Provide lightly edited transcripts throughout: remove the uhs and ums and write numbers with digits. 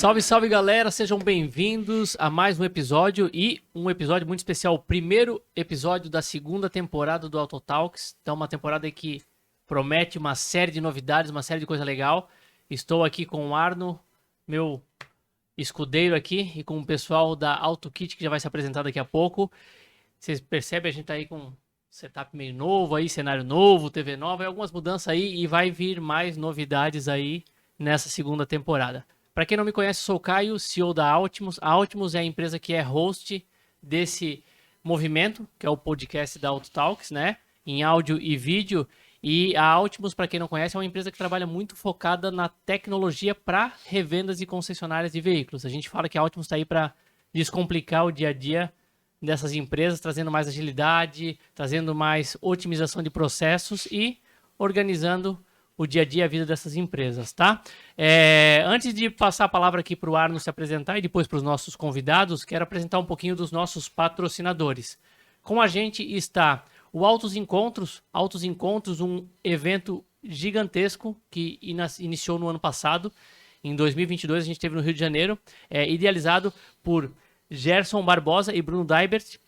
Salve, salve galera, sejam bem-vindos a mais um episódio e um episódio muito especial, o primeiro episódio da segunda temporada do Auto Talks. Então uma temporada que promete uma série de novidades, uma série de coisa legal. Estou aqui com o Arno, meu escudeiro aqui, e com o pessoal da AutoKit que já vai se apresentar daqui a pouco. Vocês percebem, a gente tá aí com um setup meio novo aí, cenário novo, TV nova, e algumas mudanças aí, e vai vir mais novidades aí nessa segunda temporada. Para quem não me conhece, eu sou o Caio, CEO da Altimus. A Altimus é a empresa que é host desse movimento, que é o podcast da Auto Talks, né? Em áudio e vídeo. E a Altimus, para quem não conhece, é uma empresa que trabalha muito focada na tecnologia para revendas e concessionárias de veículos. A gente fala que a Altimus está aí para descomplicar o dia a dia dessas empresas, trazendo mais agilidade, trazendo mais otimização de processos e organizando o dia a dia, a vida dessas empresas, tá? Antes de passar a palavra aqui para o Arno se apresentar e depois para os nossos convidados, quero apresentar um pouquinho dos nossos patrocinadores. Com a gente está o Autos Encontros, um evento gigantesco que iniciou no ano passado. Em 2022 a gente teve no Rio de Janeiro, idealizado por Gerson Barbosa e Bruno Daibert,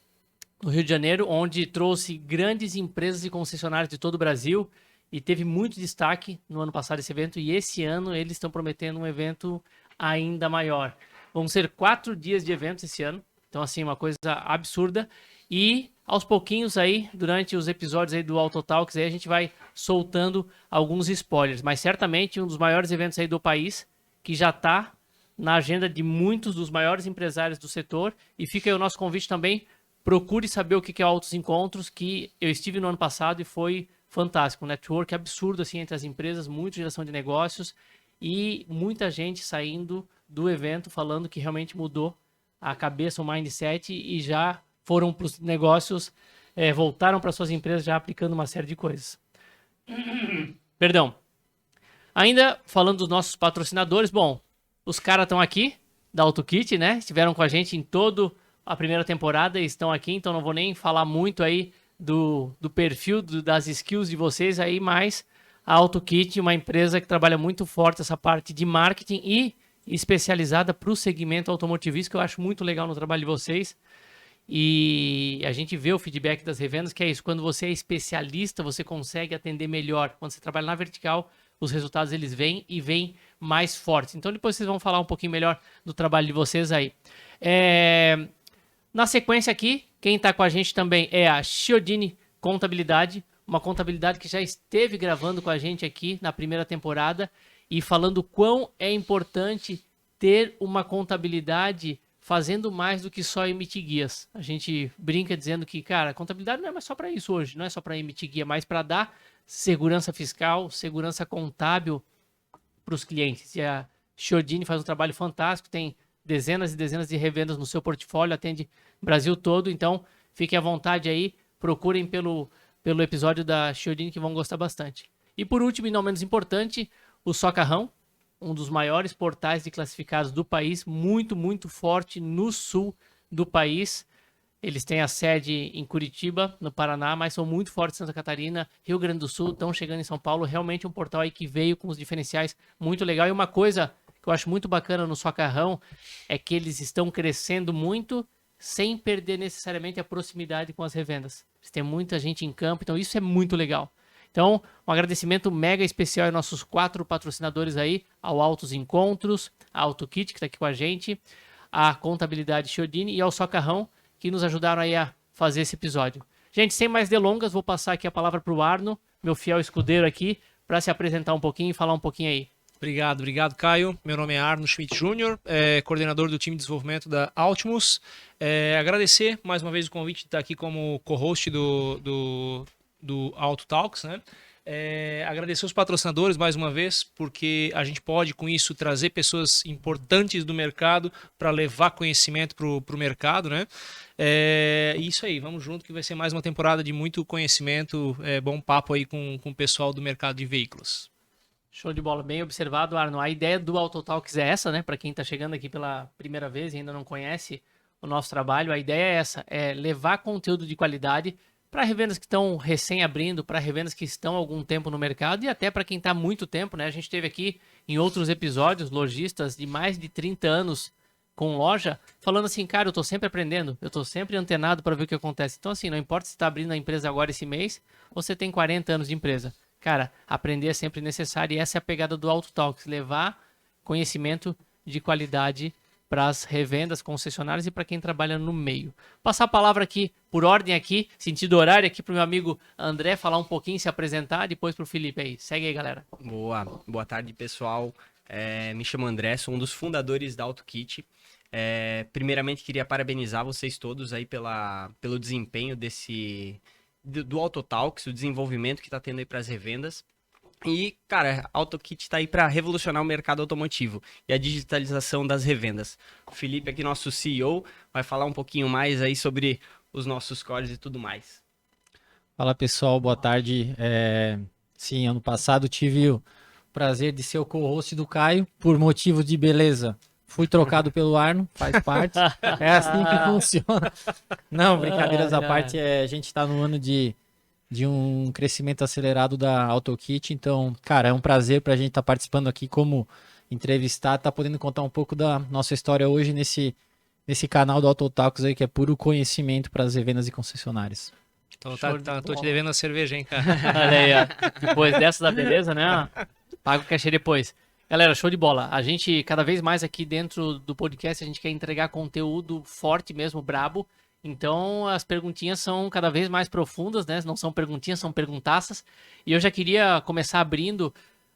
no Rio de Janeiro, onde trouxe grandes empresas e concessionárias de todo o Brasil. E teve muito destaque no ano passado esse evento, e esse ano eles estão prometendo um evento ainda maior. Vão ser 4 dias de eventos esse ano, então assim, uma coisa absurda. E aos pouquinhos aí, durante os episódios aí do Auto Talks, aí a gente vai soltando alguns spoilers. Mas certamente um dos maiores eventos aí do país, que já está na agenda de muitos dos maiores empresários do setor. E fica aí o nosso convite também, procure saber o que é o Autos Encontros, que eu estive no ano passado e foi fantástico, um network absurdo assim entre as empresas, muita geração de negócios e muita gente saindo do evento falando que realmente mudou a cabeça, o mindset, e já foram para os negócios, voltaram para suas empresas já aplicando uma série de coisas. Perdão. Ainda falando dos nossos patrocinadores, bom, os caras estão aqui da AutoKit, né? Estiveram com a gente em toda a primeira temporada e estão aqui, então não vou nem falar muito aí do perfil, das skills de vocês aí, mas a AutoKit, uma empresa que trabalha muito forte essa parte de marketing e especializada para o segmento automotivista, que eu acho muito legal no trabalho de vocês. E a gente vê o feedback das revendas, que é isso, quando você é especialista, você consegue atender melhor. Quando você trabalha na vertical, os resultados eles vêm e vêm mais fortes. Então depois vocês vão falar um pouquinho melhor do trabalho de vocês aí. Na sequência aqui, quem está com a gente também é a Chiodini Contabilidade, uma contabilidade que já esteve gravando com a gente aqui na primeira temporada e falando quão é importante ter uma contabilidade fazendo mais do que só emitir guias. A gente brinca dizendo que, cara, a contabilidade não é mais só para isso hoje, não é só para emitir guia, mas para dar segurança fiscal, segurança contábil para os clientes. E a Chiodini faz um trabalho fantástico, tem dezenas e dezenas de revendas no seu portfólio, atende o Brasil todo, então fiquem à vontade aí, procurem pelo episódio da Chiodini que vão gostar bastante. E por último, e não menos importante, o Socarrão, um dos maiores portais de classificados do país, muito, muito forte no sul do país. Eles têm a sede em Curitiba, no Paraná, mas são muito fortes em Santa Catarina, Rio Grande do Sul, estão chegando em São Paulo, realmente um portal aí que veio com os diferenciais muito legal. E uma coisa que eu acho muito bacana no Socarrão é que eles estão crescendo muito sem perder necessariamente a proximidade com as revendas. Eles têm muita gente em campo, então isso é muito legal. Então, um agradecimento mega especial aos nossos 4 patrocinadores aí, ao Autos Encontros, a AutoKit, que está aqui com a gente, a Contabilidade Chiodini e ao Socarrão, que nos ajudaram aí a fazer esse episódio. Gente, sem mais delongas, vou passar aqui a palavra para o Arno, meu fiel escudeiro aqui, para se apresentar um pouquinho e falar um pouquinho aí. Obrigado, Caio. Meu nome é Arno Schmidt Jr., coordenador do time de desenvolvimento da Altimus. Agradecer mais uma vez o convite de estar aqui como co-host do Auto Talks, né? Agradecer os patrocinadores mais uma vez, porque a gente pode com isso trazer pessoas importantes do mercado para levar conhecimento para o mercado, né? Isso aí, vamos junto que vai ser mais uma temporada de muito conhecimento, bom papo aí com o pessoal do mercado de veículos. Show de bola, bem observado, Arno. A ideia do Auto Talks é essa, né? Para quem está chegando aqui pela primeira vez e ainda não conhece o nosso trabalho, a ideia é essa, é levar conteúdo de qualidade para revendas que estão recém abrindo, para revendas que estão há algum tempo no mercado e até para quem está há muito tempo, né? A gente teve aqui em outros episódios lojistas de mais de 30 anos com loja, falando assim, cara, eu tô sempre aprendendo, eu tô sempre antenado para ver o que acontece. Então, assim, não importa se está abrindo a empresa agora esse mês, ou você tem 40 anos de empresa. Cara, aprender é sempre necessário e essa é a pegada do Auto Talks, levar conhecimento de qualidade para as revendas, concessionárias e para quem trabalha no meio. Passar a palavra aqui, por ordem aqui, sentido horário aqui para o meu amigo André falar um pouquinho, se apresentar, depois para o Felipe aí. Segue aí, galera. Boa tarde, pessoal. Me chamo André, sou um dos fundadores da AutoKit. Primeiramente, queria parabenizar vocês todos aí pelo desempenho do AutoTalks, o desenvolvimento que está tendo aí para as revendas. E, cara, a AutoKit está aí para revolucionar o mercado automotivo e a digitalização das revendas. O Felipe, aqui, nosso CEO, vai falar um pouquinho mais aí sobre os nossos cores e tudo mais. Fala, pessoal, boa tarde. Sim, ano passado tive o prazer de ser o co-host do Caio, por motivo de beleza. Fui trocado pelo Arno, faz parte. É assim que funciona. Não, brincadeiras à parte, a gente está no ano de um crescimento acelerado da AutoKit, então, cara, é um prazer para a gente estar participando aqui como entrevistado, tá podendo contar um pouco da nossa história hoje nesse canal do AutoTalks aí, que é puro conhecimento para as revendas e concessionárias. Então tô te devendo a cerveja, hein, cara? Olha aí, ó. Depois dessa da beleza, né? Paga o cachê depois. Galera, show de bola. A gente, cada vez mais aqui dentro do podcast, a gente quer entregar conteúdo forte mesmo, brabo. Então, as perguntinhas são cada vez mais profundas, né? Não são perguntinhas, são perguntaças. E eu já queria começar abrindo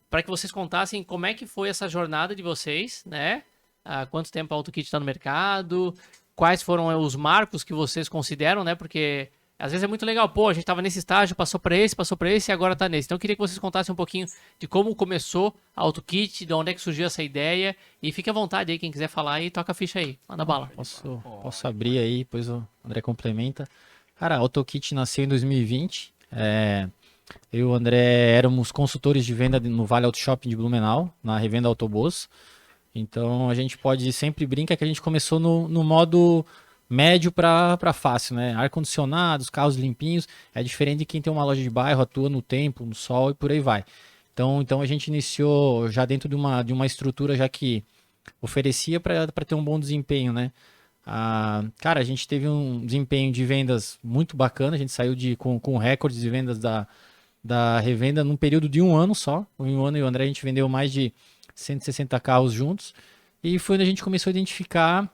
para que vocês contassem como é que foi essa jornada de vocês, né? Há quanto tempo a AutoKit está no mercado? Quais foram os marcos que vocês consideram, né? Porque às vezes é muito legal, pô, a gente estava nesse estágio, passou para esse e agora está nesse. Então eu queria que vocês contassem um pouquinho de como começou a AutoKit, de onde é que surgiu essa ideia. E fique à vontade aí, quem quiser falar aí, toca a ficha aí. Manda bala. Posso abrir aí, depois o André complementa. Cara, a AutoKit nasceu em 2020. Eu e o André éramos consultores de venda no Vale Auto Shopping de Blumenau, na revenda Autobus. Então a gente sempre brinca que a gente começou no modo médio para fácil, né? Ar-condicionado, os carros limpinhos. É diferente de quem tem uma loja de bairro, atua no tempo, no sol e por aí vai. Então a gente iniciou já dentro de uma estrutura já que oferecia para ter um bom desempenho, né? Cara, a gente teve um desempenho de vendas muito bacana. A gente saiu com recordes de vendas da revenda num período de um ano só. Em um ano e o André a gente vendeu mais de 160 carros juntos. E foi onde a gente começou a identificar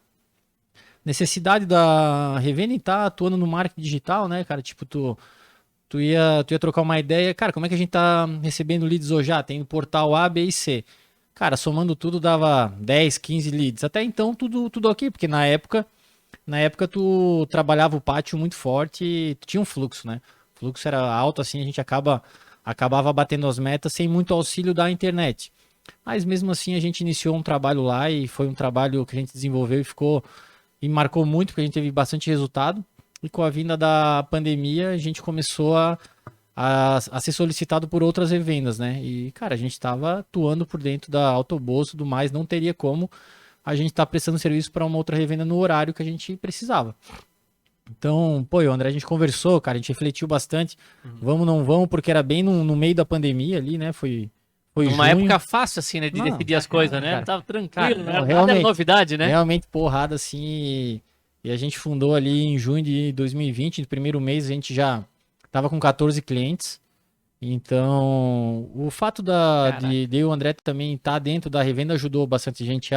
necessidade da revenda em estar atuando no marketing digital, né, cara? Tipo, tu ia trocar uma ideia, cara, como é que a gente tá recebendo leads hoje? Tem no portal A, B e C. Cara, somando tudo dava 10, 15 leads. Até então tudo ok, porque na época tu trabalhava o pátio muito forte e tu tinha um fluxo, né? O fluxo era alto, assim, a gente acabava batendo as metas sem muito auxílio da internet. Mas mesmo assim a gente iniciou um trabalho lá e foi um trabalho que a gente desenvolveu e marcou muito, porque a gente teve bastante resultado. E com a vinda da pandemia, a gente começou a ser solicitado por outras revendas, né? E, cara, a gente estava atuando por dentro da Autobus e tudo mais, não teria como a gente estar prestando serviço para uma outra revenda no horário que a gente precisava. Então, pô, André, a gente conversou, cara, a gente refletiu bastante. Vamos, não vamos, porque era bem no meio da pandemia ali, né? Foi uma junho. época fácil, assim, né? De decidir as coisas, né? Cara, tava tranquilo, cara, né? não, Nada era novidade, né? Realmente porrada, assim. E a gente fundou ali em junho de 2020. No primeiro mês a gente já tava com 14 clientes. Então, o fato de eu e o André também estar dentro da revenda ajudou bastante a gente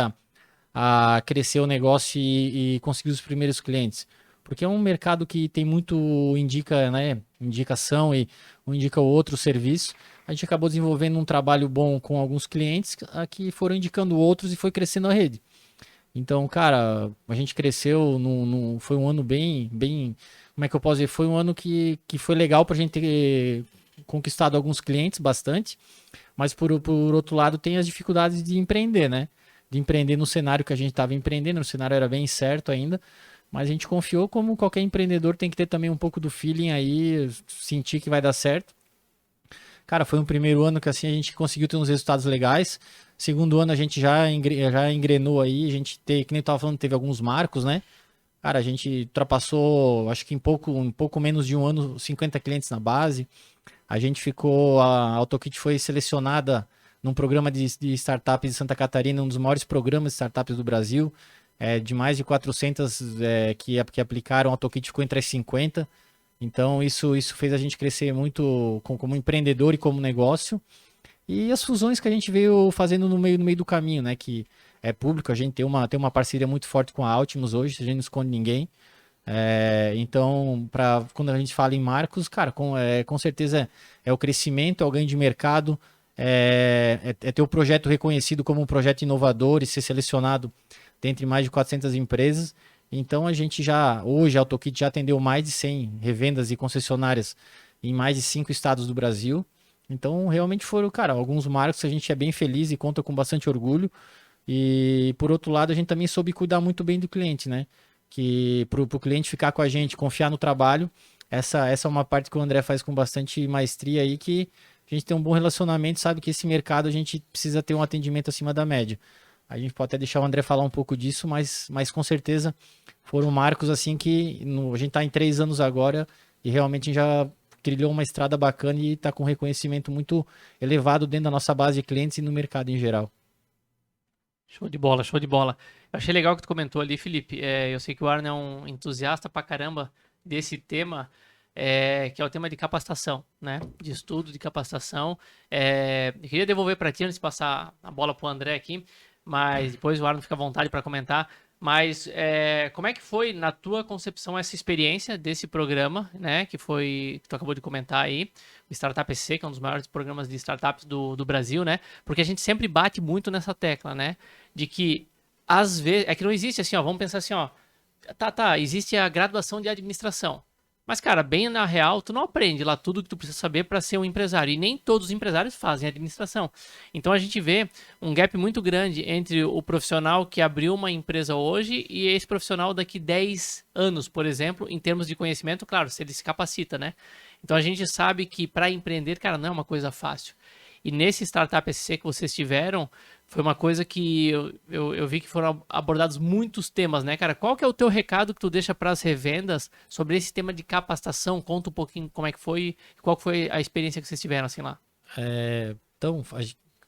a crescer o negócio e conseguir os primeiros clientes. Porque é um mercado que tem muito indicação e um indica o outro serviço. A gente acabou desenvolvendo um trabalho bom com alguns clientes que foram indicando outros e foi crescendo a rede. Então, cara, a gente cresceu, foi um ano bem, como é que eu posso dizer? Foi um ano que foi legal pra gente ter conquistado alguns clientes, bastante, mas por outro lado tem as dificuldades de empreender, né? De empreender no cenário que a gente estava empreendendo, o cenário era bem incerto ainda, mas a gente confiou, como qualquer empreendedor tem que ter também um pouco do feeling aí, sentir que vai dar certo. Cara, foi um primeiro ano que assim a gente conseguiu ter uns resultados legais. Segundo ano a gente já engrenou aí, a gente que nem eu tava falando, teve alguns marcos, né? cara, a gente ultrapassou, acho que em pouco menos de um ano, 50 clientes na base. A AutoKit foi selecionada num programa de startups de Santa Catarina, um dos maiores programas de startups do Brasil. De mais de 400 que aplicaram, a AutoKit ficou entre as 50. Então, isso fez a gente crescer muito como empreendedor e como negócio. E as fusões que a gente veio fazendo no meio do caminho, né? Que é público, a gente tem uma parceria muito forte com a Altimus hoje, a gente não esconde ninguém. Então, quando a gente fala em marcos, cara, com certeza é o crescimento, é o ganho de mercado, é ter o projeto reconhecido como um projeto inovador e ser selecionado dentre mais de 400 empresas. Então, hoje a AutoKit já atendeu mais de 100 revendas e concessionárias em mais de 5 estados do Brasil. Então, realmente foram, cara, alguns marcos que a gente é bem feliz e conta com bastante orgulho. E, por outro lado, a gente também soube cuidar muito bem do cliente, né? Que pro cliente ficar com a gente, confiar no trabalho, essa é uma parte que o André faz com bastante maestria aí, que a gente tem um bom relacionamento, sabe que esse mercado a gente precisa ter um atendimento acima da média. A gente pode até deixar o André falar um pouco disso, mas com certeza foram marcos assim que a gente está em 3 anos agora e realmente a gente já trilhou uma estrada bacana e está com um reconhecimento muito elevado dentro da nossa base de clientes e no mercado em geral. Show de bola, show de bola. Eu achei legal o que tu comentou ali, Felipe. Eu sei que o Arno é um entusiasta pra caramba desse tema, que é o tema de capacitação, né? De estudo, de capacitação. Eu queria devolver para ti antes de passar a bola pro André aqui, mas depois o Arno fica à vontade para comentar. Mas como é que foi, na tua concepção, essa experiência desse programa, né? Que tu acabou de comentar aí, o Startup EC, que é um dos maiores programas de startups do Brasil, né? Porque a gente sempre bate muito nessa tecla, né? De que, às vezes, é que não existe assim, ó, vamos pensar assim, ó, existe a graduação de administração. Mas, cara, bem na real, tu não aprende lá tudo que tu precisa saber para ser um empresário. E nem todos os empresários fazem administração. Então, a gente vê um gap muito grande entre o profissional que abriu uma empresa hoje e esse profissional daqui 10 anos, por exemplo, em termos de conhecimento, claro, se ele se capacita, né? Então, a gente sabe que para empreender, cara, não é uma coisa fácil. E nesse Startup SC que vocês tiveram, foi uma coisa que eu vi que foram abordados muitos temas, né, cara? Qual que é o teu recado que tu deixa para as revendas sobre esse tema de capacitação? Conta um pouquinho como é que foi, qual foi a experiência que vocês tiveram, assim, lá. Então,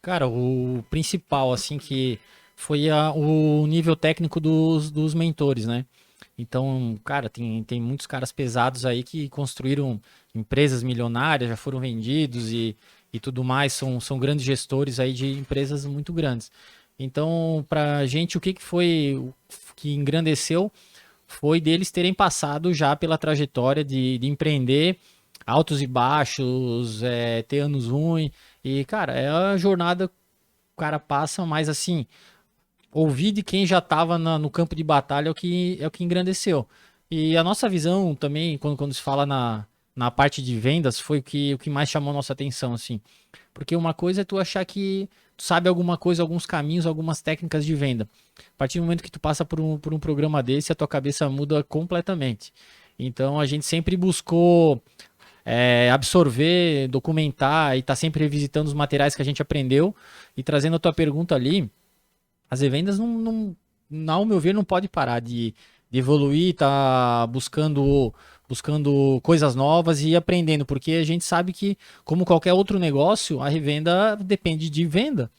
cara, o principal, assim, que foi o nível técnico dos mentores, né? Então, cara, tem muitos caras pesados aí que construíram empresas milionárias, já foram vendidos e tudo mais, são grandes gestores aí de empresas muito grandes. Então, pra gente, o que foi o que engrandeceu foi deles terem passado já pela trajetória de empreender, altos e baixos, ter anos ruins. E, cara, é a jornada que o cara passa, mas assim, ouvir de quem já estava no campo de batalha é o que engrandeceu. E a nossa visão também, quando se fala na parte de vendas, foi o que mais chamou a nossa atenção, assim. Porque uma coisa é tu achar que tu sabe alguma coisa, alguns caminhos, algumas técnicas de venda. A partir do momento que tu passa por um programa desse, a tua cabeça muda completamente. Então a gente sempre buscou absorver, documentar e tá sempre revisitando os materiais que a gente aprendeu. E trazendo a tua pergunta ali, as revendas não, ao meu ver, não pode parar de evoluir, tá buscando coisas novas e aprendendo, porque a gente sabe que, como qualquer outro negócio, a revenda depende de venda.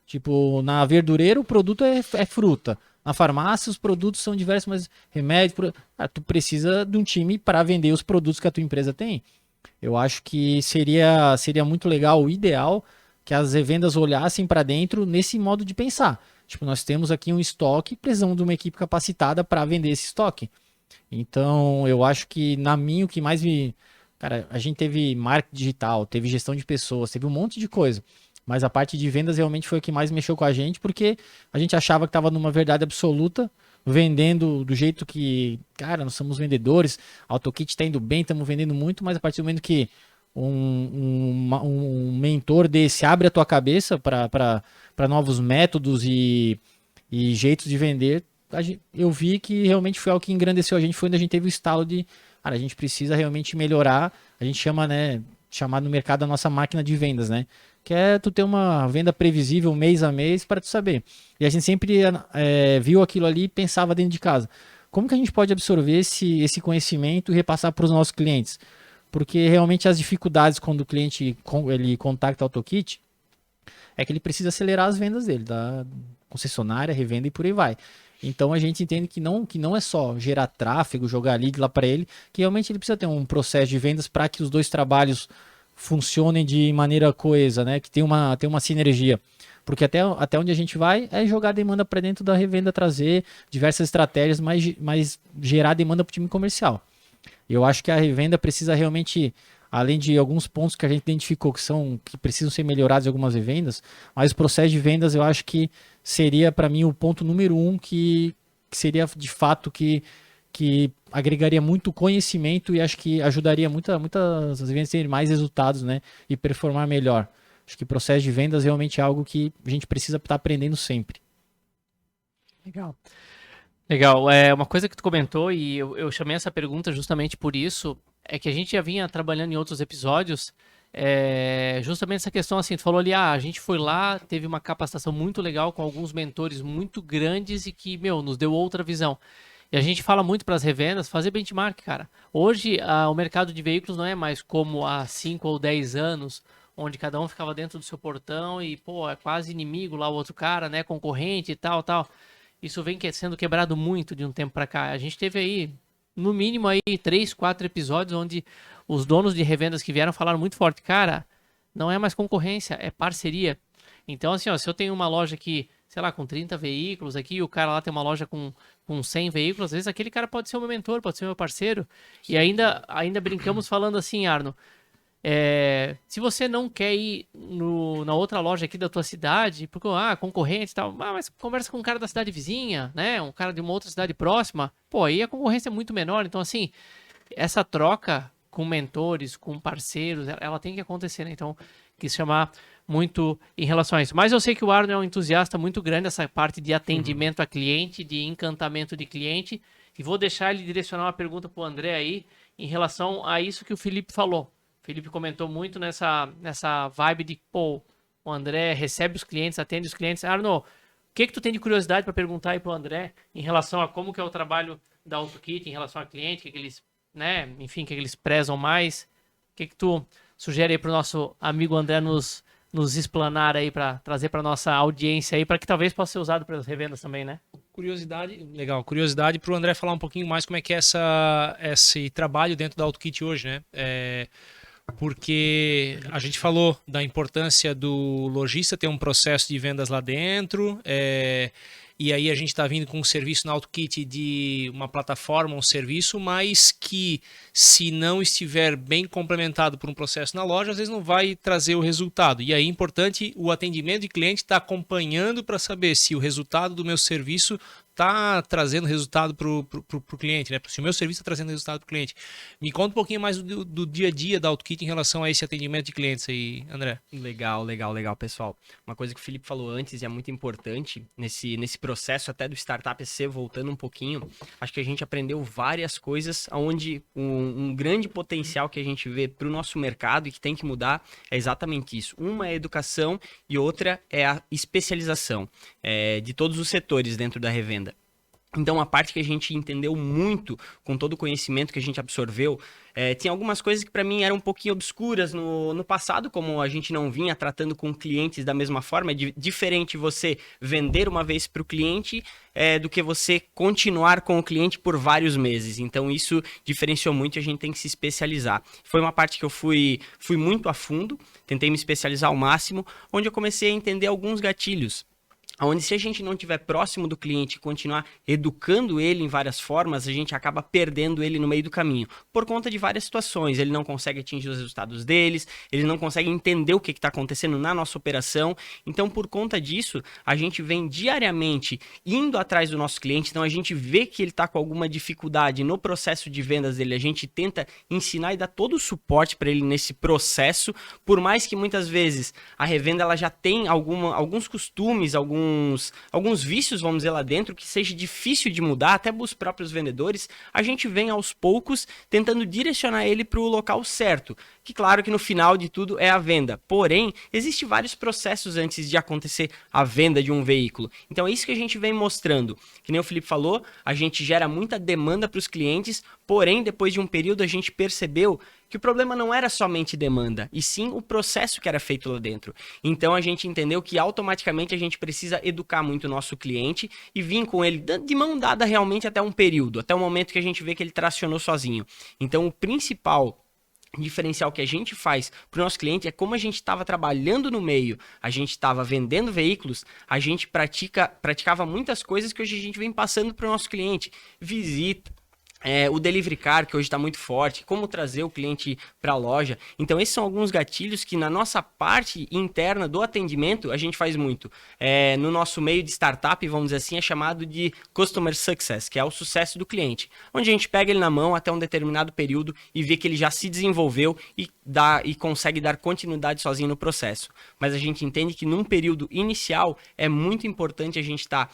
Tipo, na verdureira o produto é fruta. Na farmácia os produtos são diversos, mas remédio, tu precisa de um time para vender os produtos que a tua empresa tem. Eu acho que seria muito legal, o ideal, que as revendas olhassem para dentro nesse modo de pensar. Tipo, nós temos aqui um estoque, precisamos de uma equipe capacitada para vender esse estoque. Então, eu acho que, o que mais me... Cara, a gente teve marketing digital, teve gestão de pessoas, teve um monte de coisa. Mas a parte de vendas realmente foi o que mais mexeu com a gente, porque a gente achava que estava numa verdade absoluta, vendendo do jeito que, cara, nós somos vendedores, a AutoKit está indo bem, estamos vendendo muito, mas a partir do momento que um mentor desse abre a tua cabeça para novos métodos e jeitos de vender, eu vi que realmente foi algo que engrandeceu a gente, foi onde a gente teve o estalo de, cara, a gente precisa realmente melhorar, a gente chama, né, chamar no mercado a nossa máquina de vendas, né, que é tu ter uma venda previsível mês a mês para tu saber. E a gente sempre viu aquilo ali e pensava dentro de casa, como que a gente pode absorver esse conhecimento e repassar para os nossos clientes? Porque realmente as dificuldades quando o cliente ele contacta a AutoKit é que ele precisa acelerar as vendas dele, da concessionária, revenda e por aí vai. Então a gente entende que não é só gerar tráfego, jogar lead lá para ele, que realmente ele precisa ter um processo de vendas para que os dois trabalhos funcionem de maneira coesa, né? Que tem uma sinergia. Porque até onde a gente vai é jogar demanda para dentro da revenda, trazer diversas estratégias, mas gerar demanda para o time comercial. Eu acho que a revenda precisa realmente, além de alguns pontos que a gente identificou que precisam ser melhorados em algumas revendas, mas o processo de vendas eu acho que seria para mim o ponto número 1 que seria de fato que agregaria muito conhecimento e acho que ajudaria muitas vendas a terem mais resultados, né, e performar melhor. Acho que o processo de vendas realmente é algo que a gente precisa estar aprendendo sempre. Legal. Legal. É uma coisa que tu comentou e eu chamei essa pergunta justamente por isso, é que a gente já vinha trabalhando em outros episódios, justamente essa questão assim, tu falou ali, a gente foi lá, teve uma capacitação muito legal com alguns mentores muito grandes e que, nos deu outra visão. E a gente fala muito para as revendas, fazer benchmark, cara. Hoje, o mercado de veículos não é mais como há 5 ou 10 anos, onde cada um ficava dentro do seu portão e, é quase inimigo lá o outro cara, né, concorrente e tal. Isso vem sendo quebrado muito de um tempo para cá. A gente teve aí, no mínimo, aí 3, 4 episódios onde os donos de revendas que vieram falaram muito forte, cara, não é mais concorrência, é parceria. Então, assim, se eu tenho uma loja aqui, sei lá, com 30 veículos aqui, e o cara lá tem uma loja com 100 veículos, às vezes aquele cara pode ser o meu mentor, pode ser o meu parceiro. E ainda brincamos falando assim, Arno, se você não quer ir na outra loja aqui da tua cidade, porque concorrente e tal, mas conversa com um cara da cidade vizinha, né? Um cara de uma outra cidade próxima, aí a concorrência é muito menor. Então, assim, essa troca com mentores, com parceiros, ela tem que acontecer, né? Então, quis chamar muito em relação a isso. Mas eu sei que o Arno é um entusiasta muito grande dessa parte de atendimento a cliente, de encantamento de cliente, e vou deixar ele direcionar uma pergunta para o André aí, em relação a isso que o Felipe falou. O Felipe comentou muito nessa vibe de, o André recebe os clientes, atende os clientes. Arno, o que tu tem de curiosidade para perguntar aí pro André em relação a como que é o trabalho da AutoKit, em relação ao cliente, que eles, né, enfim, que eles prezam mais? O que tu sugere aí pro nosso amigo André nos explanar aí, para trazer para nossa audiência aí, para que talvez possa ser usado para as revendas também, né? Curiosidade para o André falar um pouquinho mais como é que é esse trabalho dentro da AutoKit hoje, né? Porque a gente falou da importância do lojista ter um processo de vendas lá dentro, e aí a gente está vindo com um serviço na AutoKit de uma plataforma, um serviço, mas que se não estiver bem complementado por um processo na loja, às vezes não vai trazer o resultado. E aí é importante o atendimento de cliente estar acompanhando para saber se o resultado do meu serviço está trazendo resultado para o cliente, né? Se o meu serviço está trazendo resultado para o cliente. Me conta um pouquinho mais do dia a dia da AutoKit em relação a esse atendimento de clientes aí, André. Legal, pessoal. Uma coisa que o Felipe falou antes e é muito importante nesse processo até do Startup EC, voltando um pouquinho, acho que a gente aprendeu várias coisas onde um grande potencial que a gente vê para o nosso mercado e que tem que mudar é exatamente isso. Uma é a educação e outra é a especialização de todos os setores dentro da revenda. Então, a parte que a gente entendeu muito, com todo o conhecimento que a gente absorveu, tinha algumas coisas que para mim eram um pouquinho obscuras no passado, como a gente não vinha tratando com clientes da mesma forma. É diferente você vender uma vez para o cliente do que você continuar com o cliente por vários meses. Então, isso diferenciou muito e a gente tem que se especializar. Foi uma parte que eu fui muito a fundo, tentei me especializar ao máximo, onde eu comecei a entender alguns gatilhos. Onde se a gente não estiver próximo do cliente e continuar educando ele em várias formas, a gente acaba perdendo ele no meio do caminho. Por conta de várias situações, ele não consegue atingir os resultados deles, ele não consegue entender o que está acontecendo na nossa operação. Então, por conta disso, a gente vem diariamente indo atrás do nosso cliente. Então, a gente vê que ele está com alguma dificuldade no processo de vendas dele. A gente tenta ensinar e dar todo o suporte para ele nesse processo, por mais que muitas vezes a revenda ela já tem alguns costumes, alguns alguns vícios, vamos dizer, lá dentro, que seja difícil de mudar, até para os próprios vendedores, a gente vem aos poucos tentando direcionar ele para o local certo. Que claro que no final de tudo é a venda. Porém, existem vários processos antes de acontecer a venda de um veículo. Então é isso que a gente vem mostrando. Que nem o Felipe falou, a gente gera muita demanda para os clientes, porém, depois de um período a gente percebeu que o problema não era somente demanda, e sim o processo que era feito lá dentro. Então a gente entendeu que automaticamente a gente precisa educar muito o nosso cliente e vir com ele de mão dada realmente até um período, até o momento que a gente vê que ele tracionou sozinho. Então o principal diferencial que a gente faz para o nosso cliente é como a gente estava trabalhando no meio, a gente estava vendendo veículos, a gente praticava muitas coisas que hoje a gente vem passando para o nosso cliente. Visita, o Delivery Car, que hoje está muito forte, como trazer o cliente para a loja. Então, esses são alguns gatilhos que na nossa parte interna do atendimento a gente faz muito. No nosso meio de startup, vamos dizer assim, é chamado de Customer Success, que é o sucesso do cliente, onde a gente pega ele na mão até um determinado período e vê que ele já se desenvolveu e consegue dar continuidade sozinho no processo. Mas a gente entende que num período inicial é muito importante a gente estar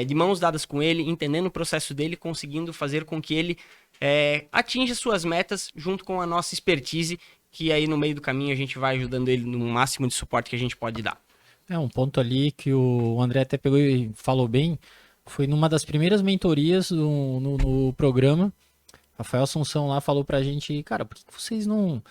de mãos dadas com ele, entendendo o processo dele, conseguindo fazer com que ele atinja suas metas junto com a nossa expertise, que aí no meio do caminho a gente vai ajudando ele no máximo de suporte que a gente pode dar. Um ponto ali que o André até pegou e falou bem, foi numa das primeiras mentorias no programa. Rafael Assunção lá falou pra gente, cara, por que vocês não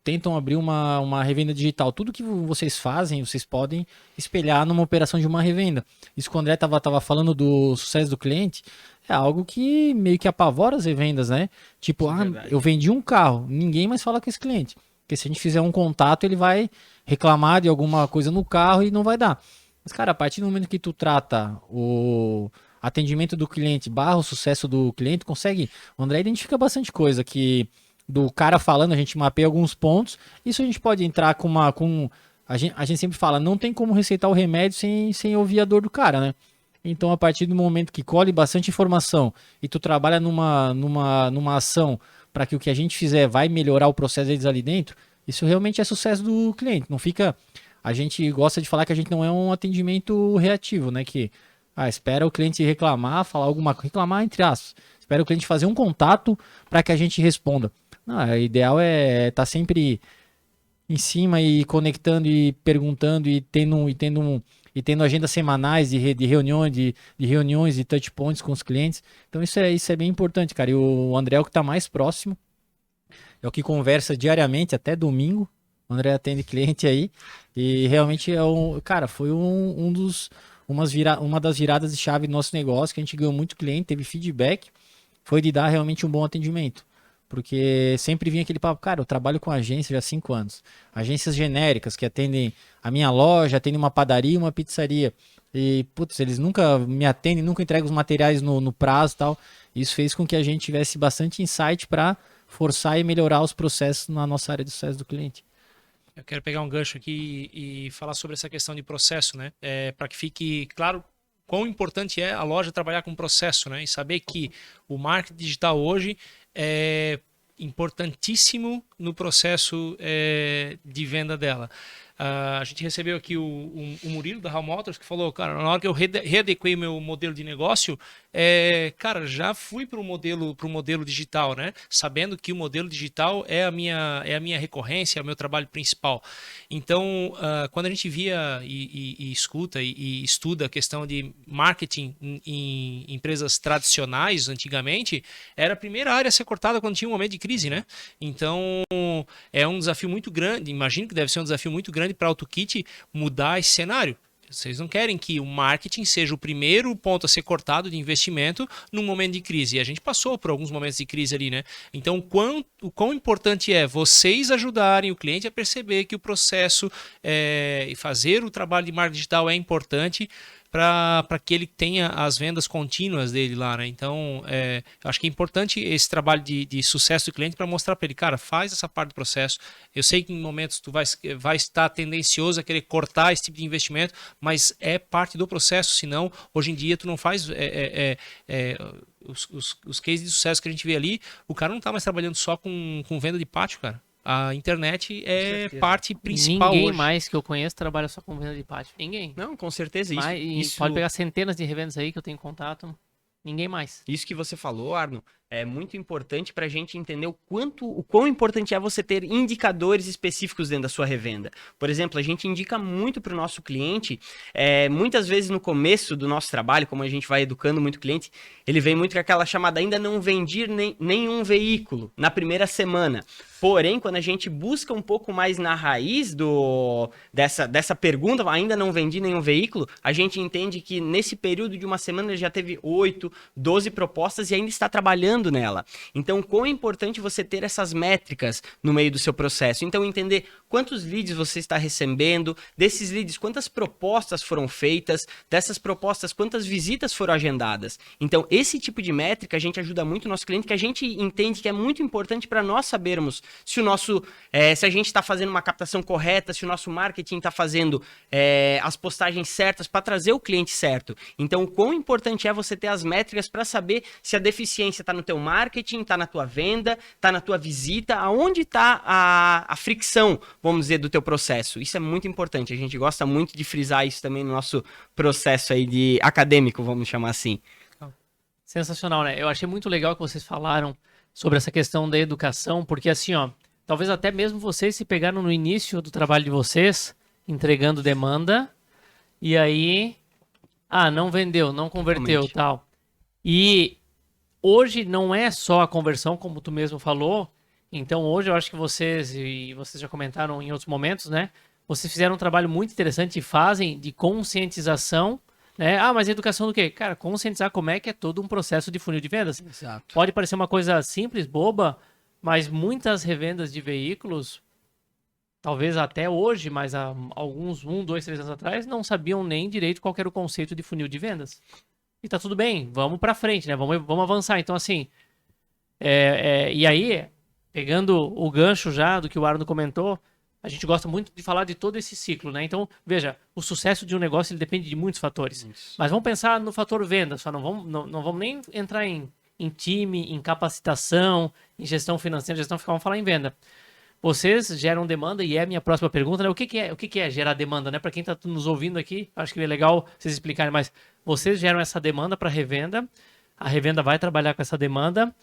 tentam abrir uma revenda digital? Tudo que vocês fazem, vocês podem espelhar numa operação de uma revenda. Isso que o André tava falando do sucesso do cliente, é algo que meio que apavora as revendas, né? Tipo, eu vendi um carro, ninguém mais fala com esse cliente. Porque se a gente fizer um contato, ele vai reclamar de alguma coisa no carro e não vai dar. Mas, cara, a partir do momento que tu trata o atendimento do cliente barra o sucesso do cliente, consegue... O André identifica bastante coisa que... Do cara falando, a gente mapeia alguns pontos. Isso a gente pode entrar a gente sempre fala, não tem como receitar o remédio sem ouvir a dor do cara, né? Então, a partir do momento que colhe bastante informação e tu trabalha numa ação para que o que a gente fizer vai melhorar o processo deles ali dentro, isso realmente é sucesso do cliente. Não fica... A gente gosta de falar que a gente não é um atendimento reativo, né? Que espera o cliente reclamar, falar alguma coisa, reclamar entre aspas. Espera o cliente fazer um contato para que a gente responda. Não, o ideal é estar sempre em cima e conectando e perguntando e tendo agendas semanais de reuniões e touch points com os clientes. Então isso é bem importante, cara. E o André é o que está mais próximo, é o que conversa diariamente até domingo. O André atende cliente aí e realmente foi uma das viradas de chave do nosso negócio, que a gente ganhou muito cliente, teve feedback, foi de dar realmente um bom atendimento. Porque sempre vinha aquele papo, cara, eu trabalho com agência já há 5 anos. Agências genéricas que atendem a minha loja, atendem uma padaria e uma pizzaria. E, putz, eles nunca me atendem, nunca entregam os materiais no prazo e tal. Isso fez com que a gente tivesse bastante insight para forçar e melhorar os processos na nossa área de sucesso do cliente. Eu quero pegar um gancho aqui e falar sobre essa questão de processo, né? Para que fique claro quão importante é a loja trabalhar com processo, né? E saber que o marketing digital hoje é importantíssimo no processo de venda dela. A gente recebeu aqui o Murilo da Hall Motors, que falou, cara, na hora que eu readequei o meu modelo de negócio, cara, já fui para o modelo digital, né? Sabendo que o modelo digital é a minha recorrência, é o meu trabalho principal. Então, quando a gente via e escuta e estuda a questão de marketing em empresas tradicionais, antigamente, era a primeira área a ser cortada quando tinha um momento de crise, né? Então, é um desafio muito grande, imagino que deve ser um desafio muito grande para a AutoKit mudar esse cenário. Vocês não querem que o marketing seja o primeiro ponto a ser cortado de investimento num momento de crise. E a gente passou por alguns momentos de crise ali, né? Então, o quão importante é vocês ajudarem o cliente a perceber que o processo e fazer o trabalho de marketing digital é importante para que ele tenha as vendas contínuas dele lá, né? Então, eu acho que é importante esse trabalho de sucesso do cliente para mostrar para ele, cara, faz essa parte do processo. Eu sei que em momentos tu vai estar tendencioso a querer cortar esse tipo de investimento, mas é parte do processo, senão, hoje em dia, tu não faz... os cases de sucesso que a gente vê ali, o cara não está mais trabalhando só com venda de pátio, cara. a internet é certeza. parte principal Ninguém hoje. mais que eu conheço trabalha só com venda de pátio. Ninguém. Não, com certeza. Isso, E isso, pode pegar centenas de revendas aí que eu tenho contato. Ninguém mais. isso que você falou, Arno, é muito importante para a gente entender o quão importante é você ter indicadores específicos dentro da sua revenda. Por exemplo, a gente indica muito para o nosso cliente, muitas vezes no começo do nosso trabalho, como a gente vai educando muito cliente, ele vem muito com aquela chamada ainda não vendi nenhum veículo na primeira semana. Porém, quando a gente busca um pouco mais na raiz dessa pergunta, ainda não vendi nenhum veículo, a gente entende que nesse período de uma semana ele já teve 8, 12 propostas e ainda está trabalhando nela. Então, quão é importante você ter essas métricas no meio do seu processo. Então, entender quantos leads você está recebendo, desses leads, quantas propostas foram feitas, dessas propostas, quantas visitas foram agendadas. Então, esse tipo de métrica a gente ajuda muito o nosso cliente, que a gente entende que é muito importante para nós sabermos se se a gente está fazendo uma captação correta, se o nosso marketing está fazendo as postagens certas para trazer o cliente certo. Então, o quão importante é você ter as métricas para saber se a deficiência está no teu marketing, está na tua venda, está na tua visita, aonde está a fricção, vamos dizer, do teu processo. Isso é muito importante. A gente gosta muito de frisar isso também no nosso processo aí de acadêmico, vamos chamar assim. Sensacional, né? Eu achei muito legal que vocês falaram sobre essa questão da educação, porque assim, ó, talvez até mesmo vocês se pegaram no início do trabalho de vocês, entregando demanda, e aí, não vendeu, não converteu, Realmente. tal. E hoje não é só a conversão, como tu mesmo falou, então hoje eu acho que vocês, e vocês já comentaram em outros momentos, né? Vocês fizeram um trabalho muito interessante e fazem de conscientização, né? Mas educação do quê? Cara, conscientizar como é que é todo um processo de funil de vendas. Exato. Pode parecer uma coisa simples, boba, mas muitas revendas de veículos, talvez até hoje, mas há alguns 1, 2, 3 anos atrás, não sabiam nem direito qual que era o conceito de funil de vendas. E tá tudo bem, vamos pra frente, né? Vamos avançar. Então, assim, e aí, pegando o gancho já do que o Arno comentou, a gente gosta muito de falar de todo esse ciclo, né? Então, veja, o sucesso de um negócio ele depende de muitos fatores. Isso. Mas vamos pensar no fator venda, só não vamos nem entrar em time, em capacitação, em gestão financeira, vamos falar em venda. Vocês geram demanda e é a minha próxima pergunta, né? O que é gerar demanda, né? Para quem está nos ouvindo aqui, acho que é legal vocês explicarem mais. Vocês geram essa demanda para revenda, a revenda vai trabalhar com essa demanda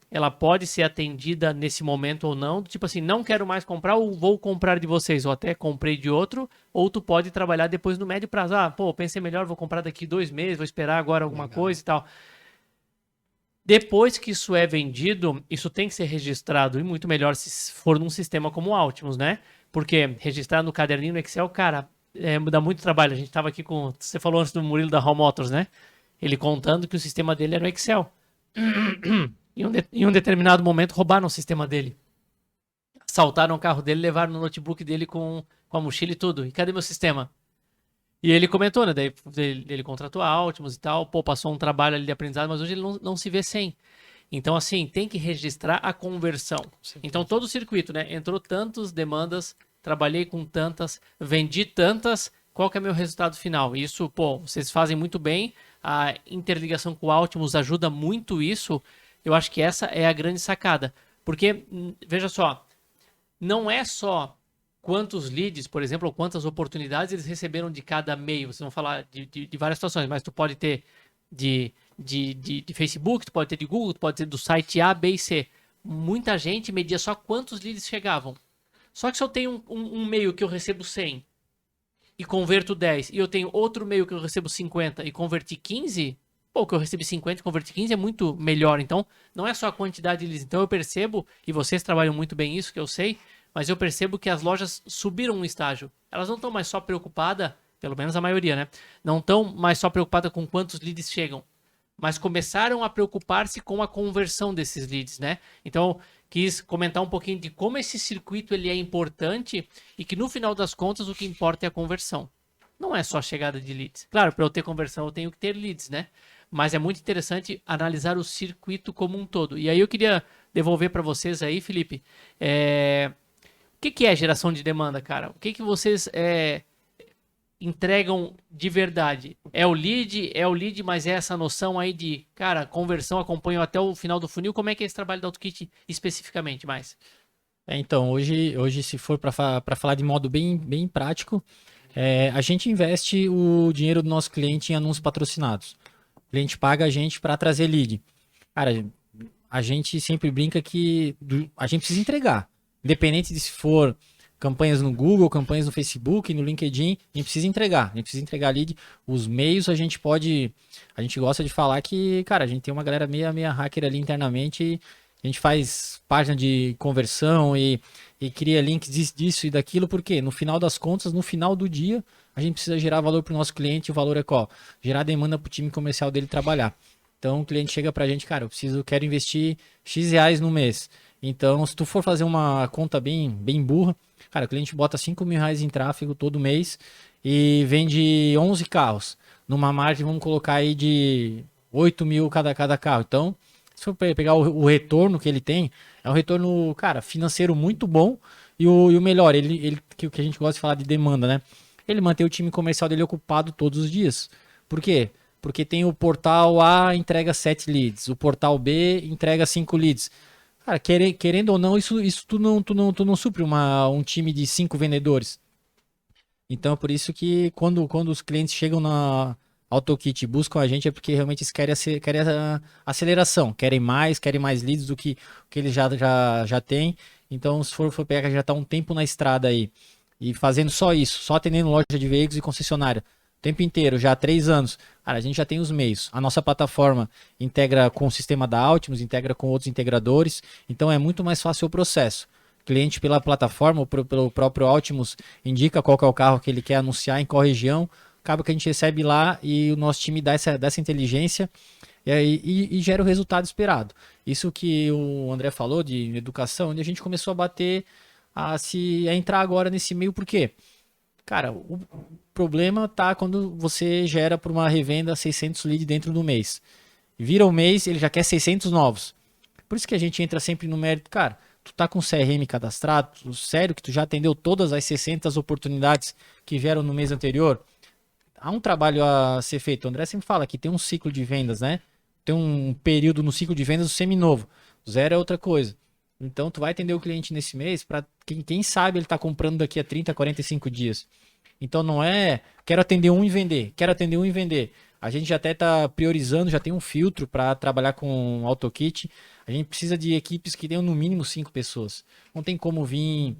ela pode ser atendida nesse momento ou não, tipo assim, não quero mais comprar ou vou comprar de vocês, ou até comprei de outro, ou tu pode trabalhar depois no médio prazo. Pensei melhor, vou comprar daqui 2 meses, vou esperar agora alguma coisa e tal. Depois que isso é vendido, isso tem que ser registrado, e muito melhor se for num sistema como o Altimus, né? Porque registrar no caderninho no Excel, cara, dá muito trabalho. A gente tava aqui você falou antes do Murilo da Hall Motors, né? Ele contando que o sistema dele era o Excel. Em um determinado momento, roubaram o sistema dele. Assaltaram o carro dele, levaram no notebook dele com a mochila e tudo. E cadê meu sistema? E ele comentou, né? Daí ele contratou a Altimus e tal. Passou um trabalho ali de aprendizado, mas hoje ele não se vê sem. Então, assim, tem que registrar a conversão. Então, todo o circuito, né? Entrou tantas demandas, trabalhei com tantas, vendi tantas, qual que é meu resultado final? Isso, vocês fazem muito bem. A interligação com o Altimus ajuda muito isso. Eu acho que essa é a grande sacada. Porque, veja só, não é só quantos leads, por exemplo, ou quantas oportunidades eles receberam de cada meio. Vocês vão falar de várias situações, mas tu pode ter de Facebook, tu pode ter de Google, tu pode ter do site A, B e C. Muita gente media só quantos leads chegavam. Só que se eu tenho um meio que eu recebo 100 e converto 10, e eu tenho outro meio que eu recebo 50 e converti 15... que eu recebi 50 e converti 15 é muito melhor. Então, não é só a quantidade de leads. Então, eu percebo, e vocês trabalham muito bem isso, que eu sei, mas eu percebo que as lojas subiram um estágio. Elas não estão mais só preocupadas, pelo menos a maioria, né? Não estão mais só preocupadas com quantos leads chegam, mas começaram a preocupar-se com a conversão desses leads, né? Então, quis comentar um pouquinho de como esse circuito ele é importante e que, no final das contas, o que importa é a conversão. Não é só a chegada de leads. Claro, para eu ter conversão, eu tenho que ter leads, né? Mas é muito interessante analisar o circuito como um todo. E aí eu queria devolver para vocês aí, Felipe, o que é geração de demanda, cara? O que vocês entregam de verdade? É o lead, mas é essa noção aí de, cara, conversão acompanham até o final do funil. Como é que é esse trabalho da AutoKit especificamente mais? Então, hoje se for para falar de modo bem prático, a gente investe o dinheiro do nosso cliente em anúncios patrocinados. O cliente paga a gente para trazer lead. Cara, a gente sempre brinca que a gente precisa entregar. Independente de se for campanhas no Google, campanhas no Facebook, no LinkedIn, a gente precisa entregar. A gente precisa entregar lead. Os meios a gente pode. A gente gosta de falar que, cara, a gente tem uma galera meia hacker ali internamente. E a gente faz página de conversão e cria links disso e daquilo, porque no final das contas, no final do dia, a gente precisa gerar valor para o nosso cliente. O valor é qual? Gerar demanda para o time comercial dele trabalhar. Então o cliente chega pra gente, cara, quero investir X reais no mês. Então, se tu for fazer uma conta bem burra, cara, o cliente bota 5 mil reais em tráfego todo mês e vende 11 carros. Numa margem, vamos colocar aí de 8 mil cada carro. Então, se for pegar o retorno que ele tem, é um retorno, cara, financeiro muito bom. E o melhor, que a gente gosta de falar de demanda, né? Ele mantém o time comercial dele ocupado todos os dias. Por quê? Porque tem o portal A entrega 7 leads, o portal B entrega 5 leads. Cara, querendo ou não, isso tu não supre um time de 5 vendedores. Então é por isso que quando os clientes chegam na AutoKit e buscam a gente é porque realmente eles querem a aceleração, querem mais leads do que eles já têm. Então, se for pegar, já está um tempo na estrada aí e fazendo só isso, só atendendo loja de veículos e concessionária o tempo inteiro, já há 3 anos, cara, a gente já tem os meios. A nossa plataforma integra com o sistema da Altimus, integra com outros integradores, então é muito mais fácil o processo. O cliente pela plataforma ou pelo próprio Altimus indica qual que é o carro que ele quer anunciar em qual região, acaba que a gente recebe lá e o nosso time dá essa inteligência e gera o resultado esperado. Isso que o André falou de educação, onde a gente começou a bater, a entrar agora nesse meio, por quê? Cara, o problema tá quando você gera por uma revenda 600 leads dentro do mês. Vira o mês, ele já quer 600 novos. Por isso que a gente entra sempre no mérito. Cara, tu tá com CRM cadastrado? Sério que tu já atendeu todas as 600 oportunidades que vieram no mês anterior? Há um trabalho a ser feito. O André sempre fala que tem um ciclo de vendas, né? Tem um período no ciclo de vendas seminovo. Zero é outra coisa. Então, tu vai atender o cliente nesse mês para quem sabe ele está comprando daqui a 30, 45 dias. Então, não é quero atender um e vender, quero atender um e vender. A gente já até está priorizando, já tem um filtro para trabalhar com AutoKit. A gente precisa de equipes que tenham no mínimo 5 pessoas. Não tem como vir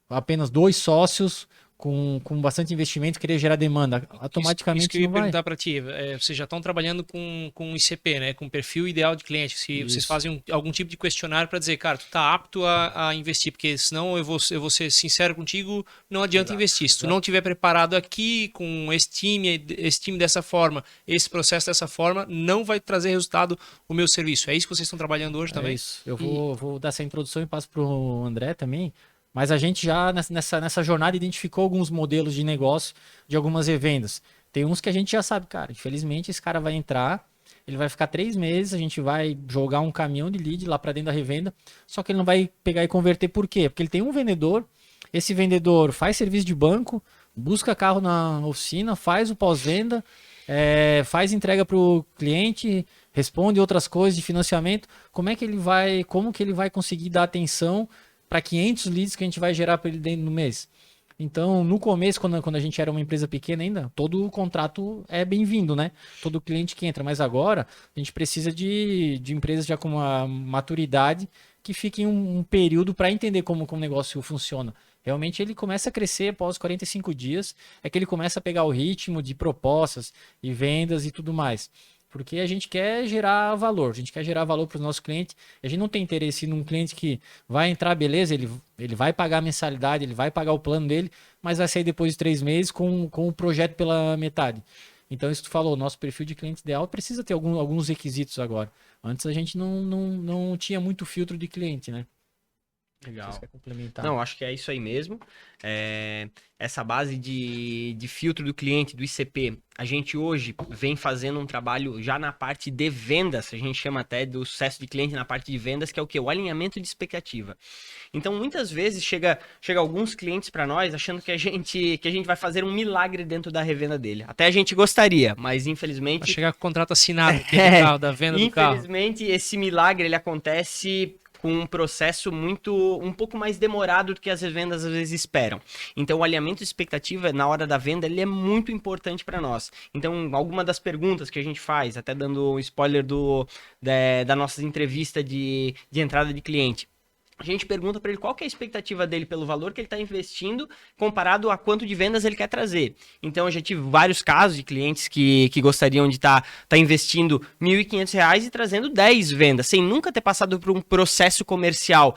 apenas 2 sócios com bastante investimento querer gerar demanda. Automaticamente isso que eu ia não vai. perguntar para ti. Vocês já estão trabalhando com ICP, né? Com perfil ideal de cliente. Se vocês fazem algum tipo de questionário para dizer, cara, tu tá apto a investir, porque senão eu vou ser sincero contigo, não adianta investir. Se tu não tiver preparado aqui com esse time dessa forma, esse processo dessa forma, não vai trazer resultado o meu serviço. É isso que vocês estão trabalhando hoje também? É isso. Eu vou dar essa introdução e passo pro André também. Mas a gente já nessa jornada identificou alguns modelos de negócio de algumas revendas. Tem uns que a gente já sabe, cara. Infelizmente, esse cara vai entrar, ele vai ficar 3 meses, a gente vai jogar um caminhão de lead lá para dentro da revenda, só que ele não vai pegar e converter. Por quê? Porque ele tem um vendedor, esse vendedor faz serviço de banco, busca carro na oficina, faz o pós-venda, faz entrega para o cliente, responde outras coisas de financiamento. Como que ele vai conseguir dar atenção para 500 leads que a gente vai gerar para ele dentro do mês? Então, no começo, quando a gente era uma empresa pequena ainda, todo o contrato é bem-vindo, né? Todo cliente que entra. Mas agora, a gente precisa de empresas já com uma maturidade que fiquem um período para entender como o negócio funciona. Realmente, ele começa a crescer após 45 dias, é que ele começa a pegar o ritmo de propostas e vendas e tudo mais. Porque a gente quer gerar valor, a gente quer gerar valor para os nossos clientes. A gente não tem interesse num cliente que vai entrar, beleza, ele vai pagar a mensalidade, ele vai pagar o plano dele, mas vai sair depois de 3 meses com o projeto pela metade. Então, isso que tu falou, nosso perfil de cliente ideal precisa ter alguns requisitos agora. Antes a gente não tinha muito filtro de cliente, né? Legal. Vocês querem complementar? Não, acho que é isso aí mesmo. Essa base de filtro do cliente, do ICP, a gente hoje vem fazendo um trabalho já na parte de vendas, a gente chama até do sucesso de cliente na parte de vendas, que é o quê? O alinhamento de expectativa. Então, muitas vezes, chega alguns clientes para nós achando que a gente vai fazer um milagre dentro da revenda dele. Até a gente gostaria, mas infelizmente... Vai chegar com o contrato assinado do carro, da venda do carro. Infelizmente, esse milagre ele acontece com um processo um pouco mais demorado do que as vendas às vezes esperam. Então, o alinhamento de expectativa na hora da venda ele é muito importante para nós. Então, alguma das perguntas que a gente faz, até dando um spoiler da nossa entrevista de entrada de cliente, a gente pergunta para ele qual que é a expectativa dele pelo valor que ele está investindo comparado a quanto de vendas ele quer trazer. Então, eu já tive vários casos de clientes que gostariam de estar investindo R$ 1.500 e trazendo 10 vendas, sem nunca ter passado por um processo comercial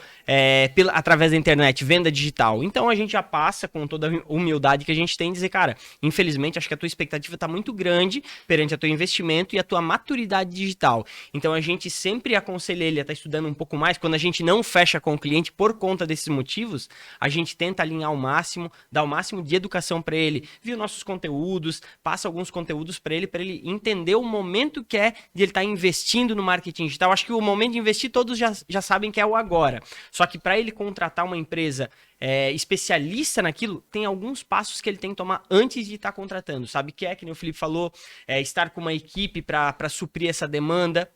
através da internet, venda digital. Então, a gente já passa com toda a humildade que a gente tem, dizer, cara, infelizmente, acho que a tua expectativa está muito grande perante a teu investimento e a tua maturidade digital. Então, a gente sempre aconselha ele a estar estudando um pouco mais. Quando a gente não fecha com o cliente por conta desses motivos, a gente tenta alinhar ao máximo, dar o máximo de educação para ele, viu nossos conteúdos, passa alguns conteúdos para ele entender o momento que é de ele estar investindo no marketing digital. Acho que o momento de investir todos já sabem que é o agora. Só que para ele contratar uma empresa especialista naquilo, tem alguns passos que ele tem que tomar antes de estar contratando. Sabe que nem o Felipe falou, estar com uma equipe para suprir essa demanda.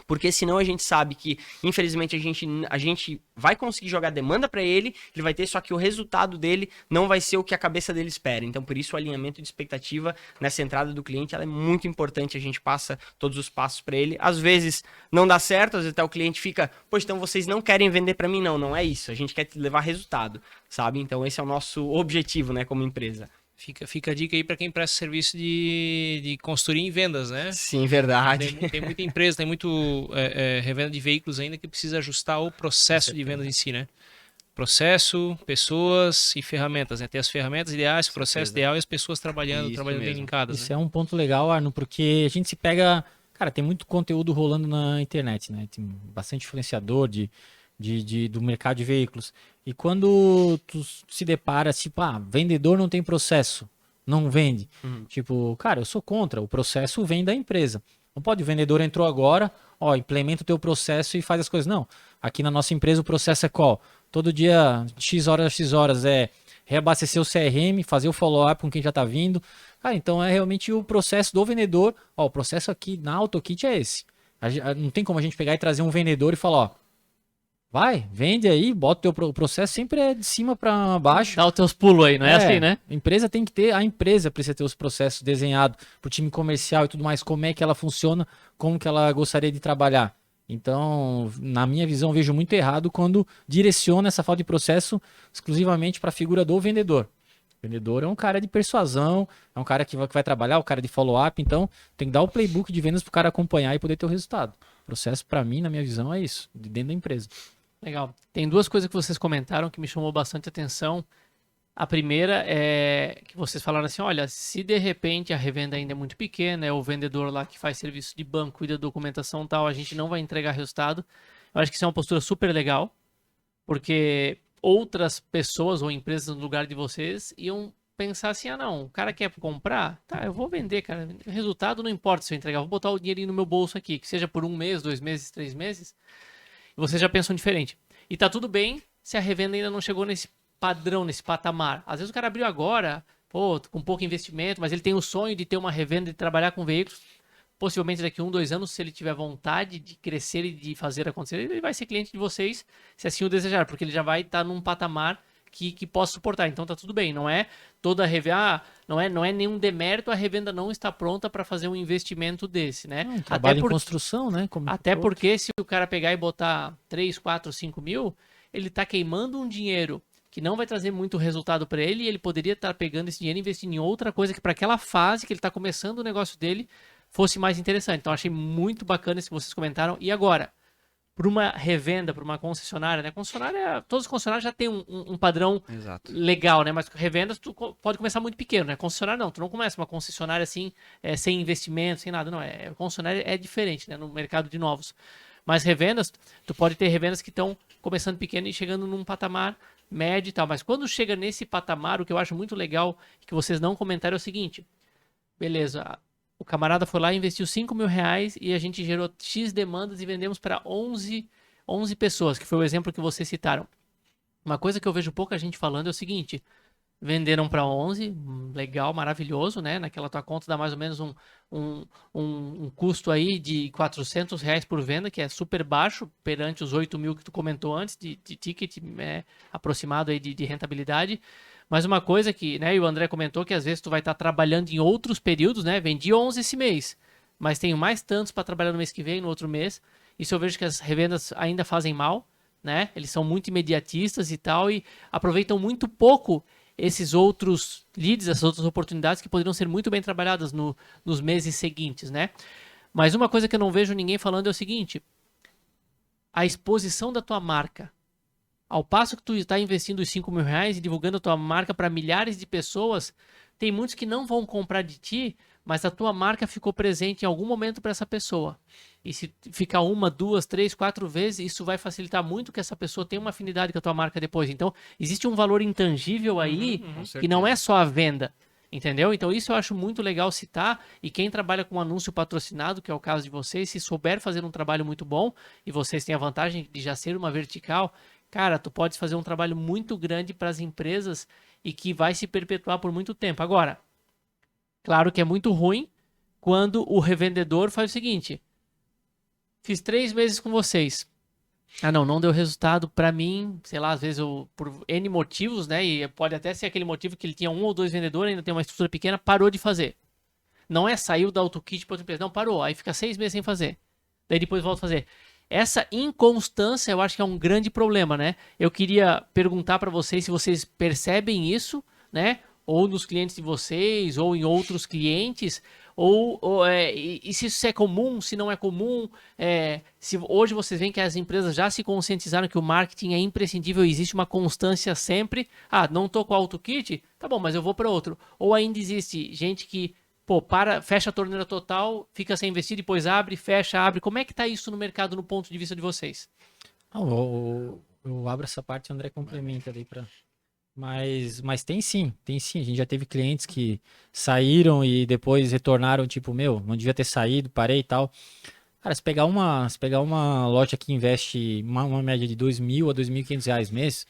Porque senão a gente sabe que, infelizmente, a gente vai conseguir jogar demanda para ele vai ter, só que o resultado dele não vai ser o que a cabeça dele espera. Então, por isso, o alinhamento de expectativa nessa entrada do cliente ela é muito importante. A gente passa todos os passos para ele. Às vezes não dá certo, às vezes até o cliente fica, pois então vocês não querem vender para mim? Não é isso. A gente quer te levar resultado, sabe? Então, esse é o nosso objetivo, né, como empresa. Fica a dica aí para quem presta serviço de consultoria em vendas, né? Sim, verdade. Tem muita empresa, tem muito revenda de veículos ainda que precisa ajustar o processo de vendas em si, né? Processo, pessoas e ferramentas, né? Ter as ferramentas ideais, o processo ideal e as pessoas trabalhando bem linkadas. Isso é um ponto legal, Arno, porque a gente se pega... Cara, tem muito conteúdo rolando na internet, né? Tem bastante influenciador do mercado de veículos. E quando tu se depara, tipo, vendedor não tem processo, não vende. Tipo, cara, eu sou contra, o processo vem da empresa. Não pode, o vendedor entrou agora, implementa o teu processo e faz as coisas. Não, aqui na nossa empresa o processo é qual? Todo dia, X horas é reabastecer o CRM, fazer o follow-up com quem já tá vindo. Cara, então é realmente o processo do vendedor. O processo aqui na AutoKit é esse. Não tem como a gente pegar e trazer um vendedor e falar, vai, vende aí, bota o teu processo, sempre é de cima para baixo. Dá os teus pulos aí, não é assim, né? A empresa precisa ter os processos desenhados pro time comercial e tudo mais, como é que ela funciona, como que ela gostaria de trabalhar. Então, na minha visão, eu vejo muito errado quando direciona essa falta de processo exclusivamente para a figura do vendedor. O vendedor é um cara de persuasão, é um cara que vai trabalhar, o cara de follow-up, então tem que dar o playbook de vendas pro cara acompanhar e poder ter o resultado. O processo, para mim, na minha visão, é isso, de dentro da empresa. Legal. Tem duas coisas que vocês comentaram que me chamou bastante atenção. A primeira é que vocês falaram assim, olha, se de repente a revenda ainda é muito pequena, é o vendedor lá que faz serviço de banco, cuida da documentação e tal, a gente não vai entregar resultado. Eu acho que isso é uma postura super legal, porque outras pessoas ou empresas no lugar de vocês iam pensar assim, não, o cara quer comprar? Tá, eu vou vender, cara. Resultado não importa se eu entregar, vou botar o dinheirinho no meu bolso aqui, que seja por 1 mês, 2 meses, 3 meses. Vocês já pensam diferente. E tá tudo bem se a revenda ainda não chegou nesse padrão, nesse patamar. Às vezes o cara abriu agora, com pouco investimento, mas ele tem o sonho de ter uma revenda, de trabalhar com veículos. Possivelmente daqui a 1, 2 anos, se ele tiver vontade de crescer e de fazer acontecer, ele vai ser cliente de vocês, se assim o desejar, porque ele já vai estar num patamar que possa suportar. Então tá tudo bem, não é toda a revenda, não é nenhum demérito, a revenda não está pronta para fazer um investimento desse, né? Trabalho em construção, né? Porque se o cara pegar e botar 3, 4, 5 mil, ele tá queimando um dinheiro que não vai trazer muito resultado para ele e ele poderia estar pegando esse dinheiro e investindo em outra coisa que para aquela fase que ele está começando o negócio dele fosse mais interessante. Então achei muito bacana isso que vocês comentaram. E agora, para uma revenda, para uma concessionária, né? Todos os concessionários já têm um padrão legal, né? Mas revendas tu pode começar muito pequeno, né? Concessionária não, tu não começa uma concessionária assim, sem investimento, sem nada, não. Concessionária é diferente, né? No mercado de novos. Mas revendas, tu pode ter revendas que estão começando pequeno e chegando num patamar médio e tal. Mas quando chega nesse patamar, o que eu acho muito legal, que vocês não comentaram, é o seguinte. Beleza, o camarada foi lá e investiu R$ 5.000 e a gente gerou X demandas e vendemos para 11 pessoas, que foi o exemplo que vocês citaram. Uma coisa que eu vejo pouca gente falando é o seguinte: venderam para 11, legal, maravilhoso, né? Naquela tua conta dá mais ou menos um custo aí de R$ 400 por venda, que é super baixo perante os 8.000 que tu comentou antes de ticket aproximado aí de rentabilidade. Mas uma coisa que, né, e o André comentou que às vezes tu vai estar trabalhando em outros períodos, né? Vendi 11 esse mês, mas tenho mais tantos para trabalhar no mês que vem, no outro mês. Isso eu vejo que as revendas ainda fazem mal, né? Eles são muito imediatistas e tal, e aproveitam muito pouco esses outros leads, essas outras oportunidades que poderiam ser muito bem trabalhadas nos meses seguintes, né? Mas uma coisa que eu não vejo ninguém falando é o seguinte: a exposição da tua marca. Ao passo que tu está investindo os R$ 5.000 e divulgando a tua marca para milhares de pessoas, tem muitos que não vão comprar de ti, mas a tua marca ficou presente em algum momento para essa pessoa. E se ficar 1, 2, 3, 4 vezes, isso vai facilitar muito que essa pessoa tenha uma afinidade com a tua marca depois. Então, existe um valor intangível aí que não é só a venda. Entendeu? Então isso eu acho muito legal citar, e quem trabalha com anúncio patrocinado, que é o caso de vocês, se souber fazer um trabalho muito bom, e vocês têm a vantagem de já ser uma vertical, cara, tu pode fazer um trabalho muito grande para as empresas e que vai se perpetuar por muito tempo. Agora, claro que é muito ruim quando o revendedor faz o seguinte: fiz 3 meses com vocês. Ah, não deu resultado para mim, sei lá, às vezes eu, por N motivos, né? E pode até ser aquele motivo que ele tinha 1 ou 2 vendedores, ainda tem uma estrutura pequena, parou de fazer. Não é saiu da AutoKit para outra empresa, não, parou, aí fica 6 meses sem fazer. Daí depois volta a fazer. Essa inconstância eu acho que é um grande problema, né? Eu queria perguntar para vocês se vocês percebem isso, né? Ou nos clientes de vocês, ou em outros clientes, e se isso é comum, se não é comum, se hoje vocês veem que as empresas já se conscientizaram que o marketing é imprescindível e existe uma constância sempre. Ah, não tô com o AutoKit? Tá bom, mas eu vou para outro. Ou ainda existe gente que, fecha a torneira total, fica sem investir, depois abre, fecha, abre. Como é que tá isso no mercado, no ponto de vista de vocês? Eu abro essa parte e o André complementa ali para. Mas tem sim. A gente já teve clientes que saíram e depois retornaram, tipo, não devia ter saído, parei e tal. Cara, se pegar uma loja que investe uma média de R$ 2.000 a R$ 2.500 mês,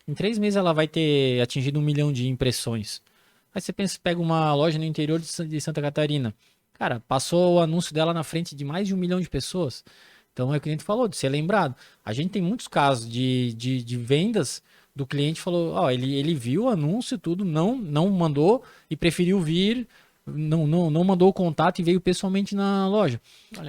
em 3 meses ela vai ter atingido 1 milhão de impressões. Aí você pega uma loja no interior de Santa Catarina. Cara, passou o anúncio dela na frente de mais de 1 milhão de pessoas. Então, o cliente falou de ser lembrado. A gente tem muitos casos de vendas do cliente, falou, ele viu o anúncio e tudo, não mandou e preferiu vir, não mandou o contato e veio pessoalmente na loja.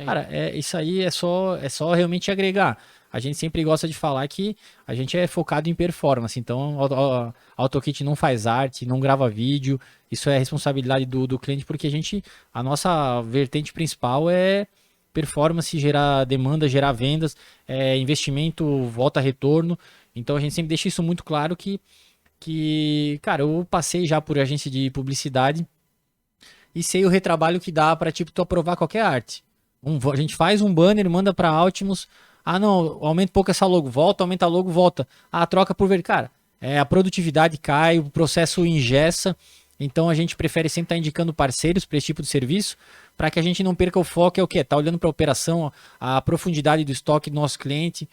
Cara, isso aí é só realmente agregar. A gente sempre gosta de falar que a gente é focado em performance, então a AutoKit não faz arte, não grava vídeo, isso é responsabilidade do cliente, porque a nossa vertente principal é performance, gerar demanda, gerar vendas, investimento, volta retorno. Então a gente sempre deixa isso muito claro que, cara, eu passei já por agência de publicidade e sei o retrabalho que dá para tu aprovar qualquer arte. A gente faz um banner, manda para Altimus. Ah, não, aumenta um pouco essa logo, volta, aumenta a logo, volta. Ah, troca por verde. Cara, a produtividade cai, o processo engessa. Então a gente prefere sempre estar indicando parceiros para esse tipo de serviço, para que a gente não perca o foco, é o quê? Tá olhando para a operação, a profundidade do estoque do nosso cliente,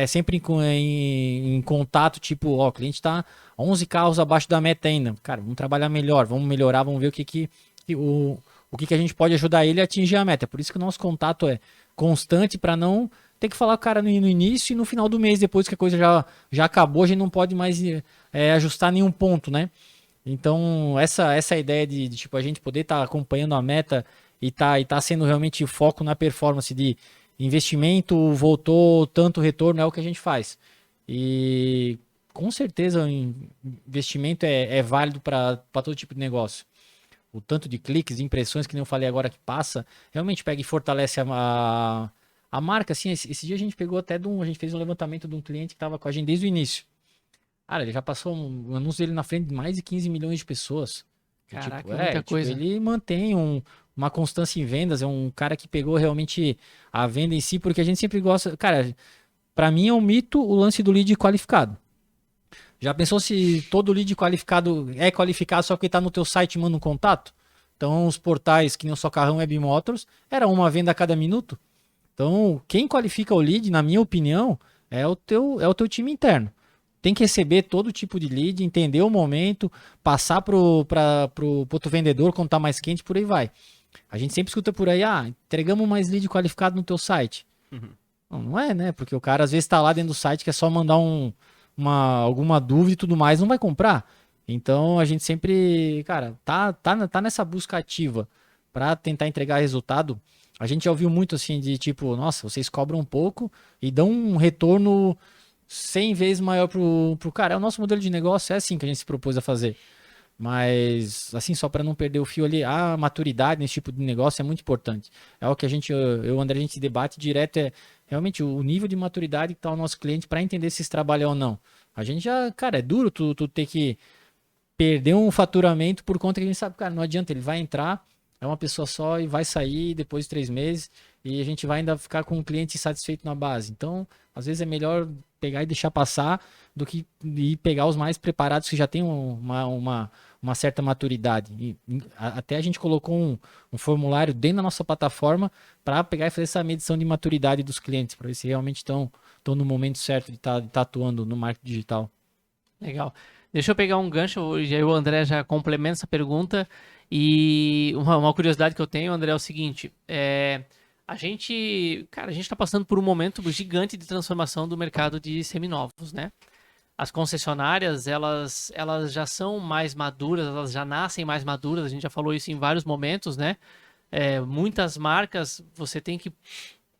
sempre em contato, tipo, o cliente está 11 carros abaixo da meta ainda. Cara, vamos trabalhar melhor, vamos melhorar, vamos ver o que a gente pode ajudar ele a atingir a meta. Por isso que o nosso contato é constante, para não ter que falar com o cara no início e no final do mês, depois que a coisa já acabou, a gente não pode mais ajustar nenhum ponto, né? Então, essa ideia de tipo, a gente poder estar acompanhando a meta e tá sendo realmente foco na performance de investimento, voltou tanto retorno, é o que a gente faz. E com certeza o investimento é válido para todo tipo de negócio. O tanto de cliques, de impressões, que nem eu falei agora que passa, realmente pega e fortalece a marca. Assim, esse dia a gente pegou a gente fez um levantamento de um cliente que estava com a gente desde o início. Cara, ele já passou um anúncio dele na frente de mais de 15 milhões de pessoas. Caraca, muita coisa. Ele mantém uma constância em vendas, é um cara que pegou realmente a venda em si, porque a gente sempre gosta... Cara, Para mim é um mito o lance do lead qualificado. Já pensou se todo lead qualificado é qualificado só porque está no teu site e manda um contato? Então os portais, que nem o Socarrão Web Motors, era uma venda a cada minuto. Então quem qualifica o lead, na minha opinião, é o teu time interno. Tem que receber todo tipo de lead, entender o momento, passar pro outro vendedor quando tá mais quente, por aí vai. A gente sempre escuta por aí, entregamos mais lead qualificado no teu site. Não é, né? Porque o cara às vezes tá lá dentro do site, que é só mandar alguma dúvida e tudo mais, não vai comprar. Então a gente sempre, cara, tá nessa busca ativa para tentar entregar resultado. A gente já ouviu muito assim de tipo, nossa, vocês cobram um pouco e dão um retorno 100 vezes maior pro cara. É o nosso modelo de negócio, é assim que a gente se propôs a fazer. Mas, assim, só para não perder o fio ali, a maturidade nesse tipo de negócio é muito importante. É o que eu e o André, a gente debate direto, é realmente o nível de maturidade que está o nosso cliente para entender se esse trabalho é ou não. A gente já, cara, é duro tu ter que perder um faturamento por conta que a gente sabe, cara, não adianta, ele vai entrar, é uma pessoa só e vai sair depois de 3 meses e a gente vai ainda ficar com o cliente insatisfeito na base. Então, às vezes é melhor pegar e deixar passar do que ir pegar os mais preparados que já têm uma certa maturidade. Até a gente colocou um formulário dentro da nossa plataforma para pegar e fazer essa medição de maturidade dos clientes, para ver se realmente estão no momento certo de tá atuando no marketing digital. Legal. Deixa eu pegar um gancho, e aí o André já complementa essa pergunta. E uma curiosidade que eu tenho, André, é o seguinte: a gente está passando por um momento gigante de transformação do mercado de seminovos, né? As concessionárias, elas já são mais maduras, elas já nascem mais maduras, a gente já falou isso em vários momentos, né? Muitas marcas, você tem que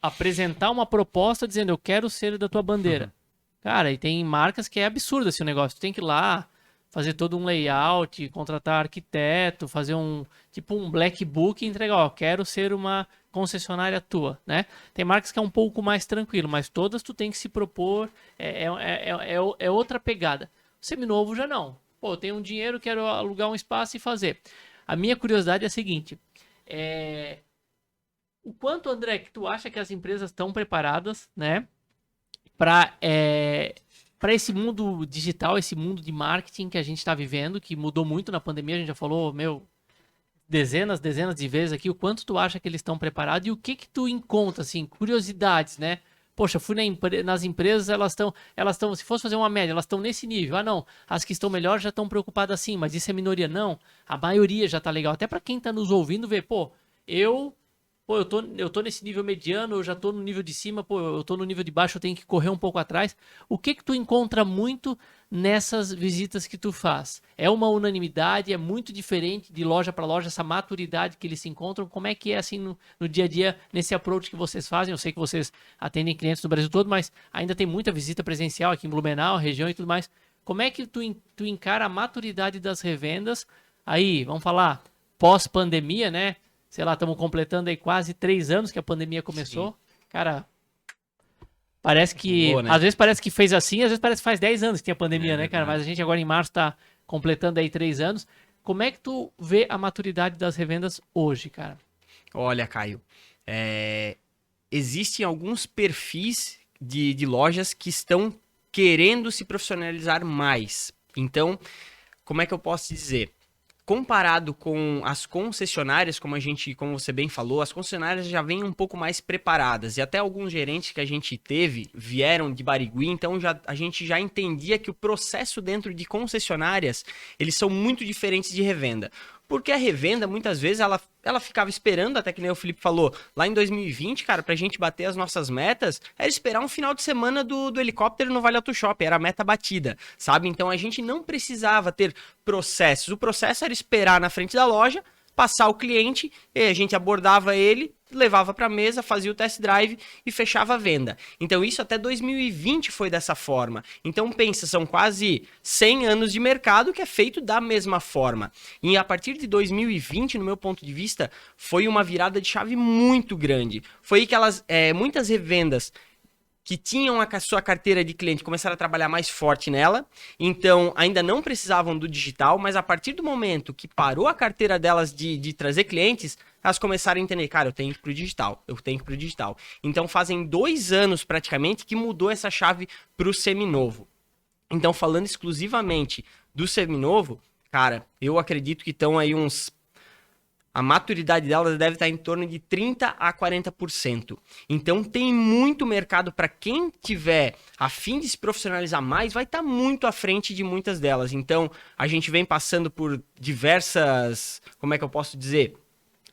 apresentar uma proposta dizendo, eu quero ser da tua bandeira. Cara, e tem marcas que é absurdo esse negócio, tu tem que ir lá, fazer todo um layout, contratar arquiteto, fazer um black book e entregar, ó, quero ser uma concessionária tua, né? Tem marcas que é um pouco mais tranquilo, mas todas tu tem que se propor, é outra pegada. O seminovo já não. Pô, eu tenho um dinheiro, quero alugar um espaço e fazer. A minha curiosidade é a seguinte, o quanto, André, que tu acha que as empresas estão preparadas, né, para esse mundo digital, esse mundo de marketing que a gente está vivendo, que mudou muito na pandemia, a gente já falou, dezenas de vezes aqui, o quanto tu acha que eles estão preparados e o que tu encontra, assim, curiosidades, né? Poxa, fui nas empresas, elas estão, se fosse fazer uma média, elas estão nesse nível. Não, as que estão melhor já estão preocupadas assim, mas isso é minoria. Não, a maioria já tá legal. Até para quem tá nos ouvindo ver, eu tô nesse nível mediano, eu já tô no nível de cima, eu tô no nível de baixo, eu tenho que correr um pouco atrás. O que tu encontra muito nessas visitas que tu faz? É uma unanimidade, é muito diferente de loja para loja, essa maturidade que eles se encontram? Como é que é assim no dia a dia, nesse approach que vocês fazem? Eu sei que vocês atendem clientes do Brasil todo, mas ainda tem muita visita presencial aqui em Blumenau, região e tudo mais. Como é que tu encara a maturidade das revendas? Aí, vamos falar, pós-pandemia, né? Sei lá, estamos completando aí quase 3 anos que a pandemia começou. Sim. Cara, parece que... Boa, né? Às vezes parece que fez assim, às vezes parece que faz 10 anos que tem a pandemia, né, cara? Mas a gente agora em março está completando aí 3 anos. Como é que tu vê a maturidade das revendas hoje, cara? Olha, Caio, existem alguns perfis de lojas que estão querendo se profissionalizar mais. Então, como é que eu posso dizer? Comparado com as concessionárias, como você bem falou, as concessionárias já vêm um pouco mais preparadas. E até alguns gerentes que a gente teve vieram de Barigui, então a gente já entendia que o processo dentro de concessionárias, eles são muito diferentes de revenda. Porque a revenda, muitas vezes, ela ficava esperando, até que nem o Felipe falou, lá em 2020, cara, pra gente bater as nossas metas, era esperar um final de semana do helicóptero no Vale Auto Shopping, era a meta batida, sabe? Então a gente não precisava ter processos, o processo era esperar na frente da loja, passar o cliente, e a gente abordava ele, levava para a mesa, fazia o test drive e fechava a venda. Então isso até 2020 foi dessa forma. Então pensa, são quase 100 anos de mercado que é feito da mesma forma. E a partir de 2020, no meu ponto de vista, foi uma virada de chave muito grande. Foi aí que muitas revendas que tinham a sua carteira de cliente começaram a trabalhar mais forte nela, então ainda não precisavam do digital, mas a partir do momento que parou a carteira delas de trazer clientes, elas começaram a entender, cara, eu tenho que ir pro digital, eu tenho que ir pro digital. Então fazem 2 anos praticamente que mudou essa chave pro seminovo. Então falando exclusivamente do seminovo, cara, eu acredito que estão aí a maturidade delas deve estar em torno de 30% a 40%. Então tem muito mercado para quem tiver a fim de se profissionalizar mais, vai estar muito à frente de muitas delas. Então a gente vem passando por diversas, como é que eu posso dizer?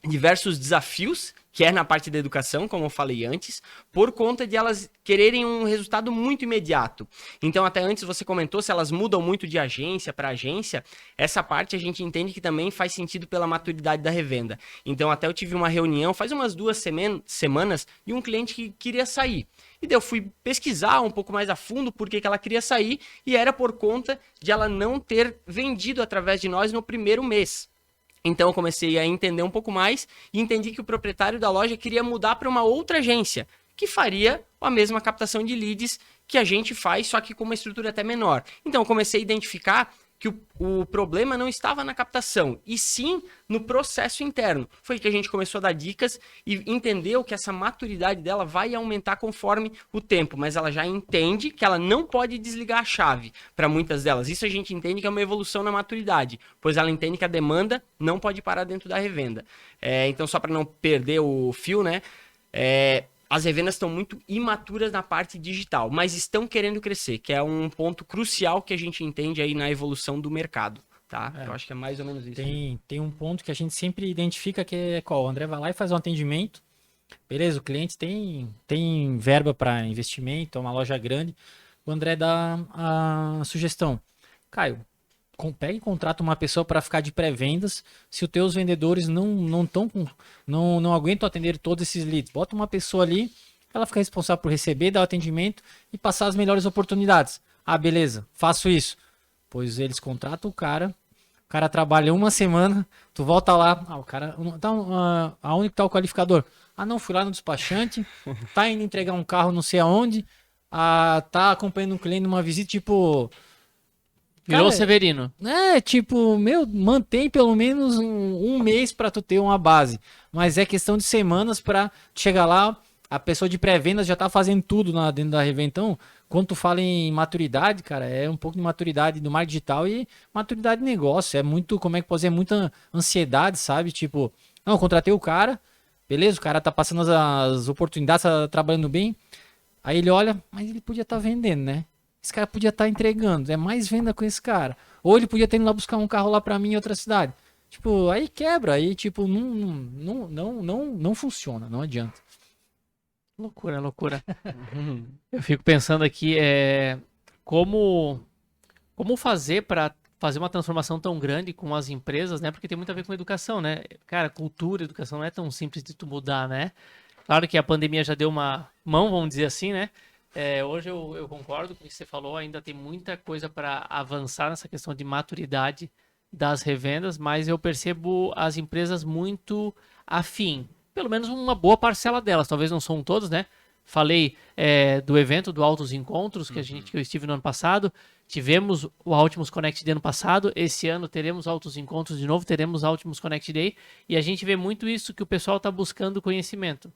Diversos desafios, que é na parte da educação, como eu falei antes, por conta de elas quererem um resultado muito imediato. Então, até antes você comentou se elas mudam muito de agência para agência, essa parte a gente entende que também faz sentido pela maturidade da revenda. Então, até eu tive uma reunião faz umas 2 semanas de um cliente que queria sair. E daí eu fui pesquisar um pouco mais a fundo por que ela queria sair, e era por conta de ela não ter vendido através de nós no primeiro mês. Então eu comecei a entender um pouco mais e entendi que o proprietário da loja queria mudar para uma outra agência, que faria a mesma captação de leads que a gente faz, só que com uma estrutura até menor. Então eu comecei a identificar que o problema não estava na captação, e sim no processo interno. Foi que a gente começou a dar dicas e entendeu que essa maturidade dela vai aumentar conforme o tempo, mas ela já entende que ela não pode desligar a chave para muitas delas. Isso a gente entende que é uma evolução na maturidade, pois ela entende que a demanda não pode parar dentro da revenda. Então, só para não perder o fio, né? As revendas estão muito imaturas na parte digital, mas estão querendo crescer, que é um ponto crucial que a gente entende aí na evolução do mercado, tá? Eu acho que é mais ou menos isso. Tem um ponto que a gente sempre identifica que é qual? O André vai lá e faz um atendimento, beleza, o cliente tem verba para investimento, é uma loja grande, o André dá a sugestão. Caio, pega e contrata uma pessoa para ficar de pré-vendas. Se os teus vendedores não aguentam atender todos esses leads, bota uma pessoa ali, ela fica responsável por receber, dar o atendimento e passar as melhores oportunidades. Ah, beleza, faço isso. Pois eles contratam o cara trabalha uma semana, tu volta lá, o cara, aonde que tá o qualificador? Ah, não, fui lá no despachante, tá indo entregar um carro não sei aonde, tá acompanhando um cliente numa visita, tipo... Virou Cara, Severino. Mantém pelo menos um mês pra tu ter uma base. Mas é questão de semanas pra chegar lá, a pessoa de pré-vendas já tá fazendo tudo dentro da revenda. Então, quando tu fala em maturidade, cara, é um pouco de maturidade do marketing digital e maturidade de negócio. É muito, como é que pode dizer, muita ansiedade, sabe? Tipo, não, eu contratei o cara, beleza, o cara tá passando as oportunidades, tá trabalhando bem. Aí ele olha, mas ele podia estar vendendo, né? Esse cara podia estar entregando, é mais venda com esse cara. Ou ele podia ter ido lá buscar um carro lá pra mim em outra cidade. Tipo, aí quebra, aí tipo, não funciona, não adianta. Loucura, loucura. Eu fico pensando aqui, como fazer para fazer uma transformação tão grande com as empresas, né? Porque tem muito a ver com educação, né? Cara, cultura, educação não é tão simples de tu mudar, né? Claro que a pandemia já deu uma mão, vamos dizer assim, né? Hoje eu concordo com o que você falou, ainda tem muita coisa para avançar nessa questão de maturidade das revendas, mas eu percebo as empresas muito afim, pelo menos uma boa parcela delas, talvez não são todas, né? Falei do evento do Altos Encontros, que eu estive no ano passado, tivemos o Altimus Connect Day ano passado, esse ano teremos Altos Encontros de novo, teremos Altimus Connect Day, e a gente vê muito isso, que o pessoal está buscando conhecimento.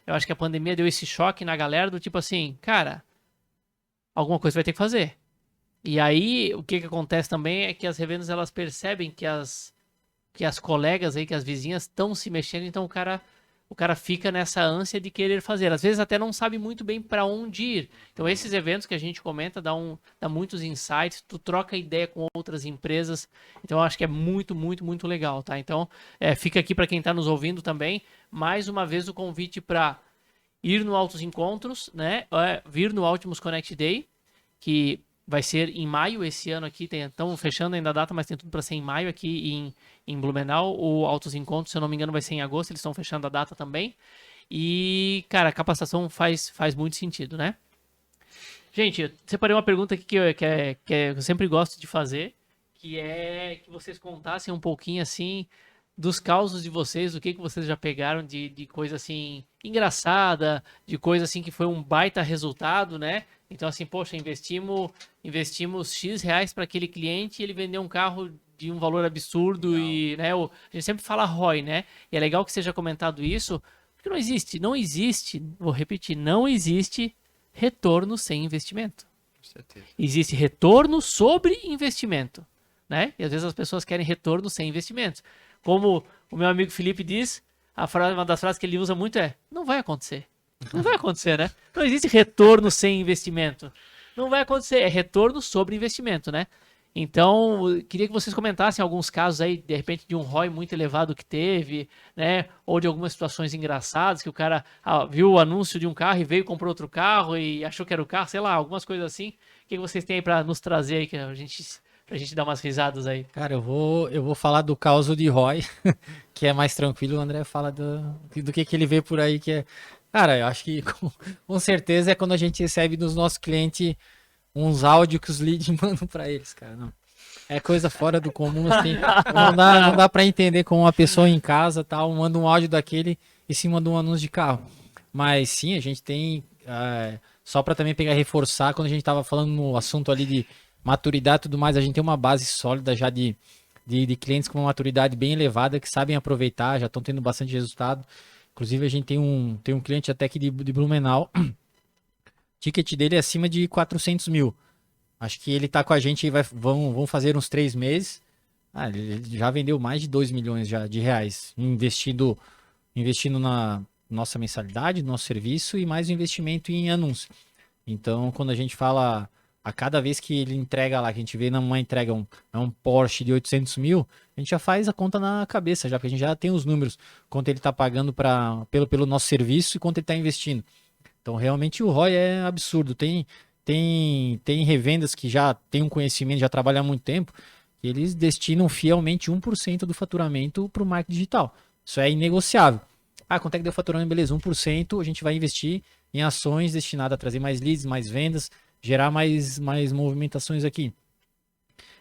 Eu acho que a pandemia deu esse choque na galera do tipo assim, cara, alguma coisa vai ter que fazer. E aí, o que acontece também é que as revendas, elas percebem que as colegas aí, que as vizinhas estão se mexendo, então o cara fica nessa ânsia de querer fazer. Às vezes até não sabe muito bem para onde ir. Então esses eventos que a gente comenta dá muitos insights, tu troca ideia com outras empresas. Então eu acho que é muito, muito, muito legal, tá? Então fica aqui para quem está nos ouvindo também, mais uma vez o convite para ir no Altos Encontros, né? Vir no Altimus Connect Day, que vai ser em maio esse ano aqui. Estamos fechando ainda a data, mas tem tudo para ser em maio aqui em Blumenau. O Altos Encontros, se eu não me engano, vai ser em agosto. Eles estão fechando a data também. E, cara, a capacitação faz muito sentido, né? Gente, eu separei uma pergunta aqui que eu sempre gosto de fazer, que é que vocês contassem um pouquinho, assim, dos causos de vocês, o que vocês já pegaram de coisa assim engraçada, de coisa assim que foi um baita resultado, né? Então assim, poxa, investimos X reais para aquele cliente e ele vendeu um carro de um valor absurdo e, né, a gente sempre fala ROI, né? E é legal que seja comentado isso, porque não existe, vou repetir, não existe retorno sem investimento. Com certeza. Existe retorno sobre investimento, né? E às vezes as pessoas querem retorno sem investimento. Como o meu amigo Felipe diz, uma das frases que ele usa muito é: não vai acontecer. Não vai acontecer, né? Não existe retorno sem investimento. Não vai acontecer, é retorno sobre investimento, né? Então, eu queria que vocês comentassem alguns casos aí, de repente, de um ROI muito elevado que teve, né? Ou de algumas situações engraçadas, que o cara viu o anúncio de um carro e veio, comprou outro carro e achou que era o carro, sei lá, algumas coisas assim. O que vocês têm aí pra nos trazer aí, pra gente dar umas risadas aí? Cara, eu vou falar do caso de ROI, que é mais tranquilo. O André fala do que ele vê por aí, que é... Cara, eu acho que com certeza é quando a gente recebe dos nossos clientes uns áudios que os leads mandam pra eles, cara. Não. É coisa fora do comum, assim. Não dá pra entender como uma pessoa em casa, tal, manda um áudio daquele e se manda um anúncio de carro. Mas sim, a gente tem... só pra também pegar e reforçar, quando a gente tava falando no assunto ali de maturidade e tudo mais, a gente tem uma base sólida já de clientes com uma maturidade bem elevada, que sabem aproveitar, já estão tendo bastante resultado. Inclusive, a gente tem um cliente até aqui de Blumenau, o ticket dele é acima de 400 mil. Acho que ele tá com a gente e vão fazer uns 3 meses. Ele já vendeu mais de 2 milhões já de reais, investindo na nossa mensalidade, no nosso serviço e mais investimento em anúncio. Então, quando a gente fala, a cada vez que ele entrega lá, que a gente vê numa entrega um Porsche de 800 mil, a gente já faz a conta na cabeça, já, porque a gente já tem os números, quanto ele está pagando pelo nosso serviço e quanto ele está investindo. Então, realmente, o ROI é absurdo. Tem revendas que já tem um conhecimento, já trabalham há muito tempo, e eles destinam fielmente 1% do faturamento para o marketing digital. Isso é inegociável. Quanto é que deu faturamento? Beleza, 1%, a gente vai investir em ações destinadas a trazer mais leads, mais vendas, gerar mais movimentações aqui.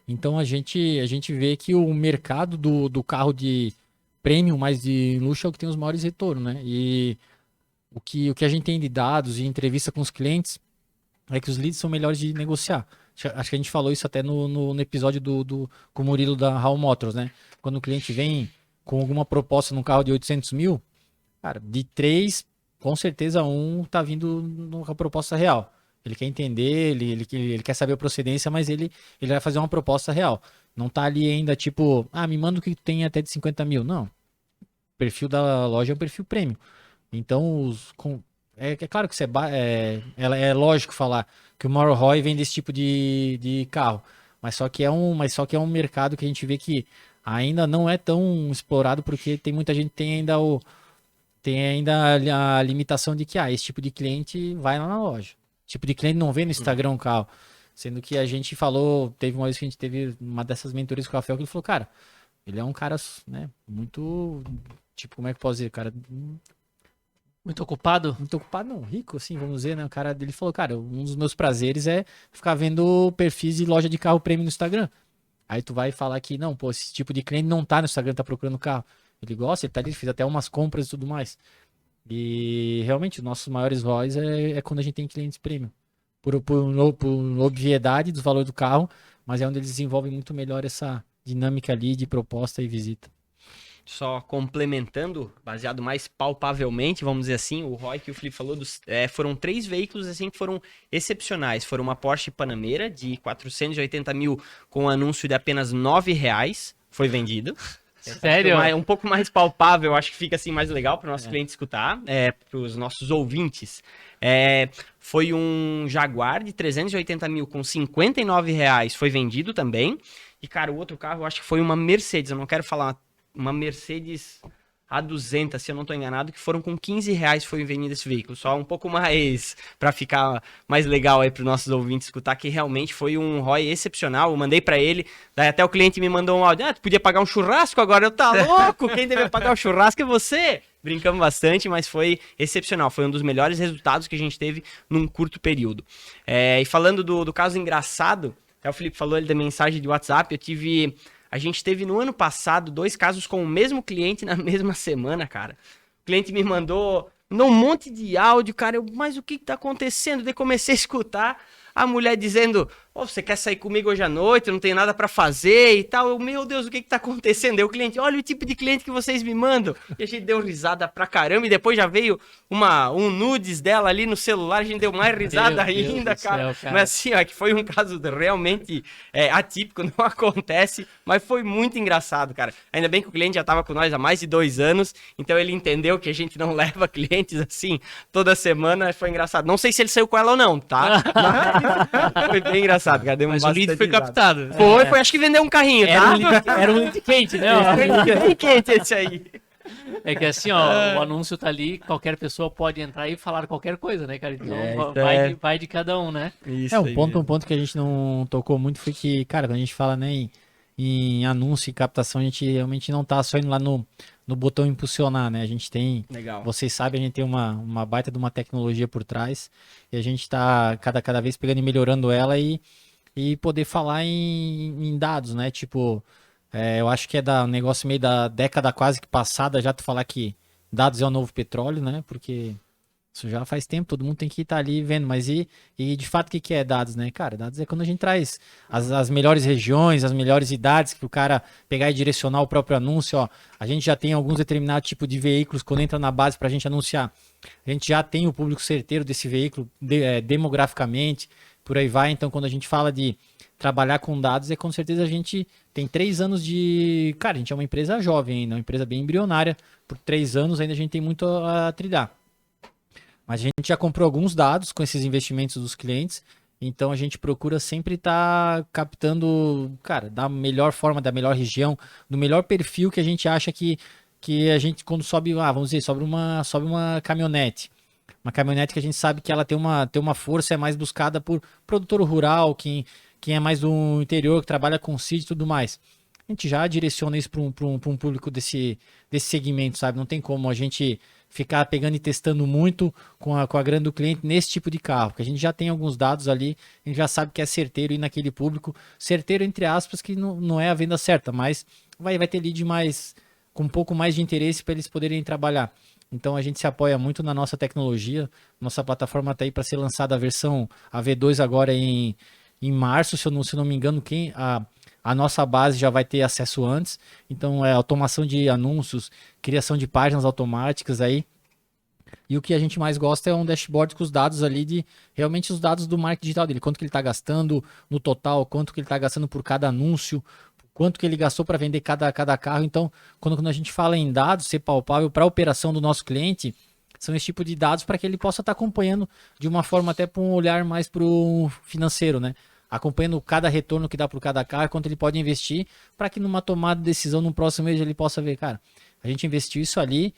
Então a gente vê que o mercado do carro de premium, mais de luxo, é o que tem os maiores retornos, né? E o que a gente tem de dados e entrevista com os clientes é que os leads são melhores de negociar. Acho que a gente falou isso até no episódio com o Murilo da Hall Motors, né? Quando o cliente vem com alguma proposta num carro de 800 mil, cara, de 3, com certeza um tá vindo numa proposta real. Ele quer entender, ele quer saber a procedência, mas ele vai fazer uma proposta real. Não tá ali ainda tipo, me manda o que tem até de 50 mil. Não. O perfil da loja é um perfil premium. Então, é claro que é lógico falar que o maior ROI vem desse tipo de carro. Mas só que é um mercado que a gente vê que ainda não é tão explorado, porque tem muita gente que tem ainda a limitação de que esse tipo de cliente vai lá na loja. Tipo de cliente não vê no Instagram um carro. Sendo que a gente falou, teve uma vez que a gente teve uma dessas mentorias com o Rafael, que ele falou, cara, ele é um cara, né, muito, tipo, como é que eu posso dizer, cara... Muito ocupado? Muito ocupado, não, rico, assim, vamos dizer, né, o cara dele falou, cara, um dos meus prazeres é ficar vendo perfis de loja de carro premium no Instagram. Aí tu vai falar que, não, pô, esse tipo de cliente não tá no Instagram, tá procurando carro. Ele gosta, ele tá ali, fez até umas compras e tudo mais. E realmente, os nossos maiores ROIs é quando a gente tem clientes premium. Por obviedade dos valores do carro, mas é onde eles desenvolvem muito melhor essa dinâmica ali de proposta e visita. Só complementando, baseado mais palpavelmente, vamos dizer assim, o ROI que o Felipe falou, foram 3 veículos assim que foram excepcionais. Foram uma Porsche Panamera de 480 mil com anúncio de apenas R$9, foi vendido. Sério? Um pouco mais palpável, acho que fica assim mais legal para o nosso cliente escutar, para os nossos ouvintes. Foi um Jaguar de 380 mil com R$59, foi vendido também. E, cara, o outro carro eu acho que foi uma Mercedes, eu não quero falar uma Mercedes A200, se eu não estou enganado, que foram com R$15 foi vendido esse veículo. Só um pouco mais, para ficar mais legal aí para os nossos ouvintes escutar, que realmente foi um ROI excepcional. Eu mandei para ele, daí até o cliente me mandou um áudio, tu podia pagar um churrasco agora, tá louco? Quem deve pagar o churrasco é você! Brincamos bastante, mas foi excepcional. Foi um dos melhores resultados que a gente teve num curto período. E falando do caso engraçado, até o Felipe falou ali da mensagem de WhatsApp, eu tive A gente teve no ano passado 2 casos com o mesmo cliente na mesma semana, cara. O cliente me mandou um monte de áudio, cara. Mas o que tá acontecendo? Daí comecei a escutar a mulher dizendo: você quer sair comigo hoje à noite? Eu não tenho nada pra fazer e tal. Meu Deus, o que tá acontecendo? Daí o cliente: olha o tipo de cliente que vocês me mandam. E a gente deu risada pra caramba. E depois já veio um nudes dela ali no celular. A gente deu mais risada ainda, cara. Mas assim, ó, que foi um caso realmente atípico, não acontece. Mas foi muito engraçado, cara. Ainda bem que o cliente já tava com nós há mais de 2 anos. Então ele entendeu que a gente não leva clientes assim toda semana. Foi engraçado. Não sei se ele saiu com ela ou não, tá? Foi bem engraçado, cara. Deu Mas o lead foi captado. Foi, acho que vendeu um carrinho, tá? Era um lead quente, né? Bem quente esse aí. É que assim, ó, o anúncio tá ali, qualquer pessoa pode entrar e falar qualquer coisa, né, cara? Então vai de cada um, né? Isso Um ponto que a gente não tocou muito foi que, cara, quando a gente fala, né, em anúncio e captação, a gente realmente não tá só indo lá no botão impulsionar, né? A gente tem, Legal. vocês sabem, a gente tem uma baita de uma tecnologia por trás e a gente tá cada vez pegando e melhorando ela e poder falar em dados, né? Tipo, eu acho que é um negócio meio da década quase que passada já tu falar que dados é o novo petróleo, né? Porque isso já faz tempo, todo mundo tem que estar ali vendo, mas e de fato o que é dados, né? Cara, dados é quando a gente traz as melhores regiões, as melhores idades, que o cara pegar e direcionar o próprio anúncio, ó. A gente já tem alguns determinados tipos de veículos quando entra na base pra gente anunciar. A gente já tem o público certeiro desse veículo demograficamente, por aí vai. Então, quando a gente fala de trabalhar com dados, com certeza a gente tem 3 anos de... Cara, a gente é uma empresa jovem ainda, uma empresa bem embrionária. Por 3 anos ainda a gente tem muito a trilhar. Mas a gente já comprou alguns dados com esses investimentos dos clientes, então a gente procura sempre estar captando, cara, da melhor forma, da melhor região, do melhor perfil que a gente acha que a gente, quando sobe, vamos dizer, sobe uma caminhonete. Uma caminhonete que a gente sabe que ela tem uma força, é mais buscada por produtor rural, quem é mais do interior, que trabalha com sítio e tudo mais. A gente já direciona isso para um público desse segmento, sabe? Não tem como a gente ficar pegando e testando muito com a grana do cliente nesse tipo de carro, porque a gente já tem alguns dados ali, a gente já sabe que é certeiro ir naquele público, certeiro entre aspas, que não é a venda certa, mas vai ter lead com um pouco mais de interesse para eles poderem trabalhar. Então a gente se apoia muito na nossa tecnologia, nossa plataforma está aí para ser lançada a versão V2 agora em março, se eu não me engano, a nossa base já vai ter acesso antes, então automação de anúncios, criação de páginas automáticas aí. E o que a gente mais gosta é um dashboard com os dados ali realmente os dados do marketing digital dele, quanto que ele está gastando no total, quanto que ele está gastando por cada anúncio, quanto que ele gastou para vender cada carro. Então, quando a gente fala em dados, ser palpável para a operação do nosso cliente, são esse tipo de dados para que ele possa estar acompanhando de uma forma até para um olhar mais para o financeiro, né? Acompanhando cada retorno que dá por cada carro, quanto ele pode investir, para que numa tomada de decisão no próximo mês ele possa ver, cara, a gente investiu isso ali,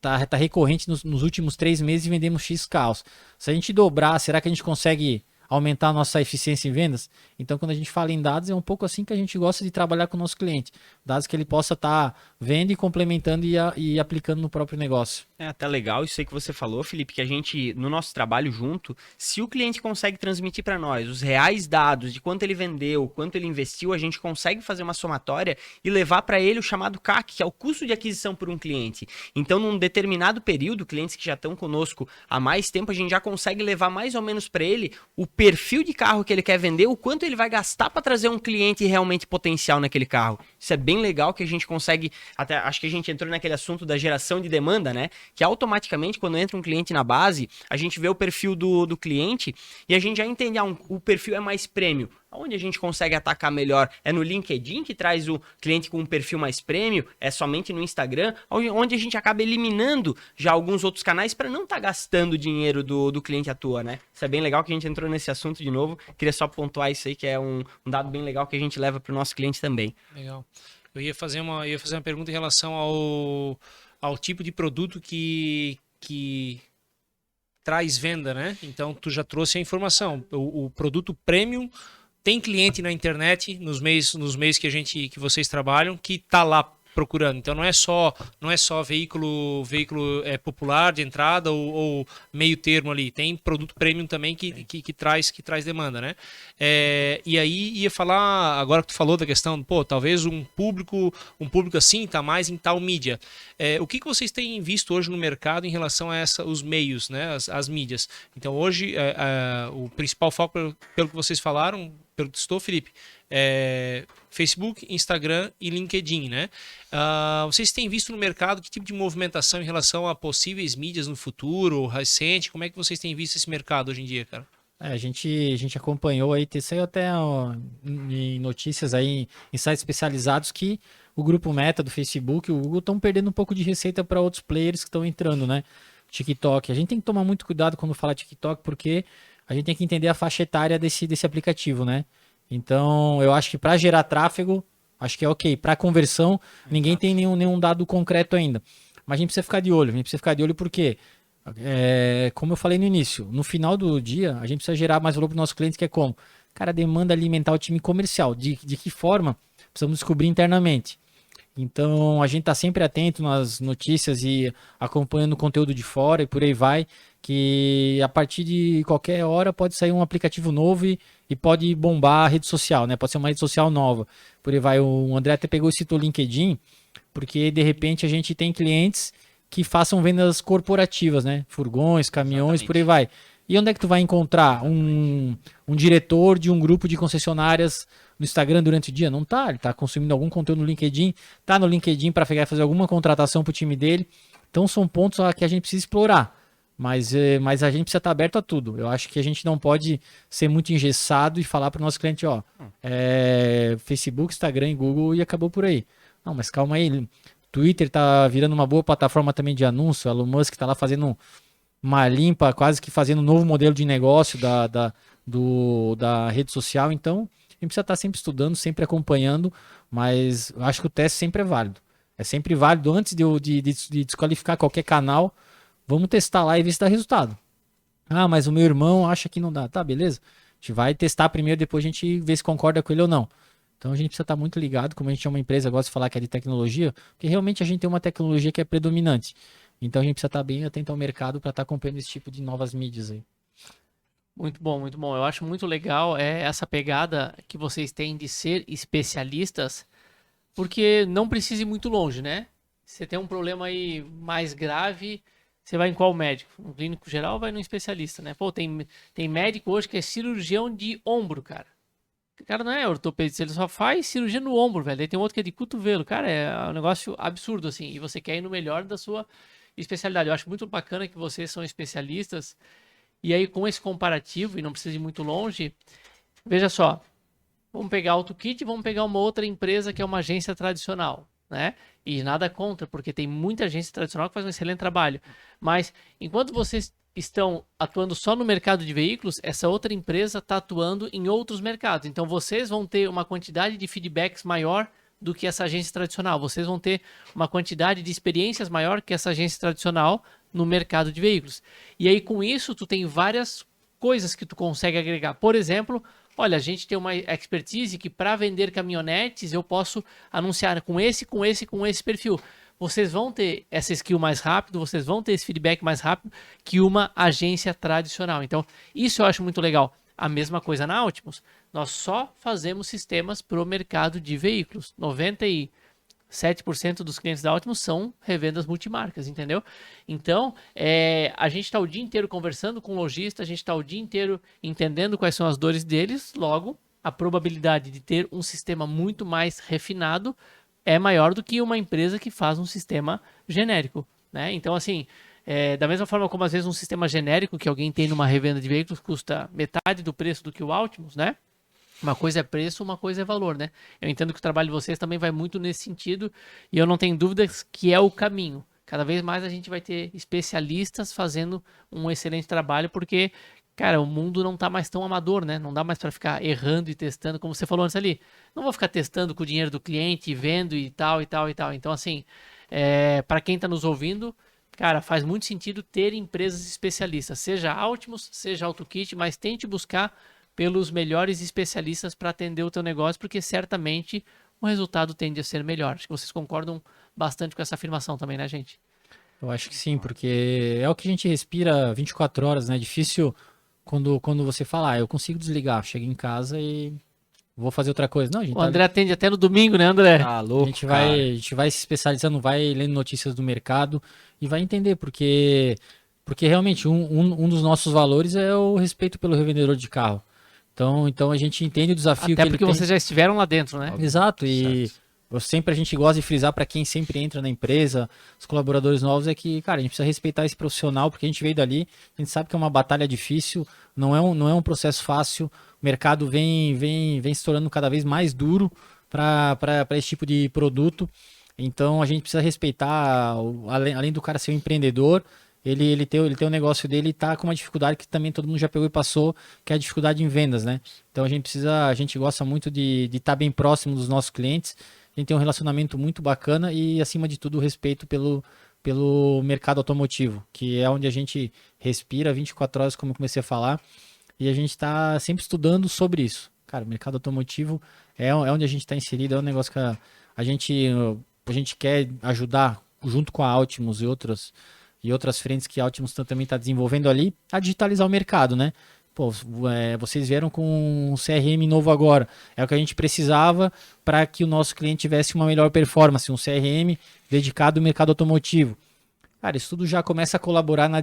tá recorrente nos últimos 3 meses e vendemos X carros. Se a gente dobrar, será que a gente consegue aumentar a nossa eficiência em vendas? Então, quando a gente fala em dados, é um pouco assim que a gente gosta de trabalhar com o nosso cliente. Dados que ele possa estar vendo e complementando e aplicando no próprio negócio. É até legal isso aí que você falou, Felipe, que a gente, no nosso trabalho junto, se o cliente consegue transmitir para nós os reais dados de quanto ele vendeu, quanto ele investiu, a gente consegue fazer uma somatória e levar para ele o chamado CAC, que é o custo de aquisição por um cliente. Então, num determinado período, clientes que já estão conosco há mais tempo, a gente já consegue levar mais ou menos para ele o perfil de carro que ele quer vender, o quanto ele vai gastar para trazer um cliente realmente potencial naquele carro. Isso é bem legal que a gente consegue, até acho que a gente entrou naquele assunto da geração de demanda, né? Que automaticamente, quando entra um cliente na base, a gente vê o perfil do cliente e a gente já entende, o perfil é mais premium. Onde a gente consegue atacar melhor? É no LinkedIn, que traz o cliente com um perfil mais premium? É somente no Instagram? Onde a gente acaba eliminando já alguns outros canais para não estar gastando o dinheiro do cliente à toa, né? Isso é bem legal que a gente entrou nesse assunto de novo. Queria só pontuar isso aí, que é um dado bem legal que a gente leva para o nosso cliente também. Legal. Eu ia fazer uma pergunta em relação ao tipo de produto que traz venda, né? Então, tu já trouxe a informação. O produto premium tem cliente na internet, nos meios que vocês trabalham, que tá lá procurando. Então não é só veículo popular de entrada ou meio termo ali. Tem produto premium também que traz demanda, né? E aí ia falar, agora que tu falou da questão, talvez um público assim tá mais em tal mídia. O que vocês têm visto hoje no mercado em relação a os meios, né? As mídias. Então hoje o principal foco, pelo que vocês falaram, pelo que estou, Felipe, Facebook, Instagram e LinkedIn, né? Vocês têm visto no mercado que tipo de movimentação em relação a possíveis mídias no futuro, recente? Como é que vocês têm visto esse mercado hoje em dia, cara? A gente acompanhou aí, saiu até em notícias aí, em sites especializados que o grupo Meta do Facebook e o Google estão perdendo um pouco de receita para outros players que estão entrando, né? TikTok. A gente tem que tomar muito cuidado quando fala TikTok, porque a gente tem que entender a faixa etária desse aplicativo, né? Então, eu acho que para gerar tráfego, acho que é ok. Para conversão, ninguém tem nenhum dado concreto ainda. Mas a gente precisa ficar de olho. A gente precisa ficar de olho porque, como eu falei no início, no final do dia, a gente precisa gerar mais valor para os nossos clientes, que é como? Cara, demanda alimentar o time comercial. De que forma? Precisamos descobrir internamente. Então, a gente está sempre atento nas notícias e acompanhando o conteúdo de fora e por aí vai, que a partir de qualquer hora pode sair um aplicativo novo e pode bombar a rede social, né? Pode ser uma rede social nova. Por aí vai. O André até pegou e citou o LinkedIn, porque de repente a gente tem clientes que façam vendas corporativas, né? Furgões, caminhões, por aí vai. E onde é que tu vai encontrar um diretor de um grupo de concessionárias no Instagram durante o dia? Não tá, ele tá consumindo algum conteúdo no LinkedIn, tá no LinkedIn para fazer alguma contratação pro time dele. Então são pontos que a gente precisa explorar, mas a gente precisa estar aberto a tudo. Eu acho que a gente não pode ser muito engessado e falar para o nosso cliente, Facebook, Instagram e Google e acabou por aí. Não, mas calma aí, Twitter tá virando uma boa plataforma também de anúncio, Elon Musk tá lá fazendo uma limpa, quase que fazendo um novo modelo de negócio da rede social. Então, a gente precisa estar sempre estudando, sempre acompanhando, mas eu acho que o teste sempre é válido. É sempre válido antes de desqualificar qualquer canal. Vamos testar lá e ver se dá resultado. Ah, mas o meu irmão acha que não dá. Tá, beleza. A gente vai testar primeiro, depois a gente vê se concorda com ele ou não. Então a gente precisa estar muito ligado, como a gente é uma empresa, gosta de falar que é de tecnologia, porque realmente a gente tem uma tecnologia que é predominante. Então a gente precisa estar bem atento ao mercado para estar acompanhando esse tipo de novas mídias aí. Muito bom, muito bom. Eu acho muito legal essa pegada que vocês têm de ser especialistas, porque não precisa ir muito longe, né? Você tem um problema aí mais grave, você vai em qual médico? Um clínico geral, vai no especialista, né? Pô, tem médico hoje que é cirurgião de ombro, cara. O cara não é ortopedista, ele só faz cirurgia no ombro, velho. Aí tem outro que é de cotovelo. Cara, é um negócio absurdo, assim. E você quer ir no melhor da sua especialidade. Eu acho muito bacana que vocês são especialistas. E aí, com esse comparativo, e não precisa ir muito longe, veja só. Vamos pegar a AutoKit e vamos pegar uma outra empresa que é uma agência tradicional, né? E nada contra, porque tem muita agência tradicional que faz um excelente trabalho. Mas, enquanto vocês estão atuando só no mercado de veículos, essa outra empresa está atuando em outros mercados. Então, vocês vão ter uma quantidade de feedbacks maior do que essa agência tradicional. Vocês vão ter uma quantidade de experiências maior que essa agência tradicional no mercado de veículos. E aí, com isso, tu tem várias coisas que tu consegue agregar. Por exemplo, olha, a gente tem uma expertise que para vender caminhonetes eu posso anunciar com esse perfil. Vocês vão ter essa skill mais rápido, vocês vão ter esse feedback mais rápido que uma agência tradicional. Então, isso eu acho muito legal. A mesma coisa na Altimus. Nós só fazemos sistemas para o mercado de veículos. 97% dos clientes da Altimus são revendas multimarcas, entendeu? Então, a gente está o dia inteiro conversando com o lojista, a gente está o dia inteiro entendendo quais são as dores deles, logo, a probabilidade de ter um sistema muito mais refinado é maior do que uma empresa que faz um sistema genérico, né? Então, assim, da mesma forma como às vezes um sistema genérico que alguém tem numa revenda de veículos custa metade do preço do que o Altimus, né? Uma coisa é preço, uma coisa é valor, né? Eu entendo que o trabalho de vocês também vai muito nesse sentido e eu não tenho dúvidas que é o caminho. Cada vez mais a gente vai ter especialistas fazendo um excelente trabalho porque, cara, o mundo não tá mais tão amador, né? Não dá mais para ficar errando e testando, como você falou antes ali. Não vou ficar testando com o dinheiro do cliente, vendo e tal, e tal, e tal. Então, assim, para quem tá nos ouvindo, cara, faz muito sentido ter empresas especialistas, seja Altimus, seja AutoKit, mas tente buscar pelos melhores especialistas para atender o teu negócio, porque certamente o resultado tende a ser melhor. Acho que vocês concordam bastante com essa afirmação também, né, gente? Eu acho que sim, porque é o que a gente respira 24 horas, né? É difícil quando você fala, eu consigo desligar, chego em casa e vou fazer outra coisa. Não, a gente O André atende até no domingo, né, André? Tá a louco, gente vai se especializando, vai lendo notícias do mercado e vai entender, porque realmente um dos nossos valores é o respeito pelo revendedor de carro. Então a gente entende o desafio Até que porque ele tem. vocês já estiveram lá dentro, né? Exato, e Certo. sempre a gente gosta de frisar para quem sempre entra na empresa, os colaboradores novos, é que, cara, a gente precisa respeitar esse profissional, porque a gente veio dali, a gente sabe que é uma batalha difícil, não é um processo fácil, o mercado vem se tornando cada vez mais duro para esse tipo de produto, então a gente precisa respeitar, além do cara ser um empreendedor, ele tem o negócio dele e tá com uma dificuldade que também todo mundo já pegou e passou, que é a dificuldade em vendas, né? Então a gente gosta muito de estar bem próximo dos nossos clientes, a gente tem um relacionamento muito bacana e, acima de tudo, o respeito pelo mercado automotivo, que é onde a gente respira 24 horas, como eu comecei a falar, e a gente está sempre estudando sobre isso. Cara, o mercado automotivo é onde a gente está inserido, é um negócio que a gente quer ajudar, junto com a Altimus e outras frentes que a Altimus também está desenvolvendo ali, a digitalizar o mercado, né? Pô, vocês vieram com um CRM novo agora. É o que a gente precisava para que o nosso cliente tivesse uma melhor performance, um CRM dedicado ao mercado automotivo. Cara, isso tudo já começa a colaborar na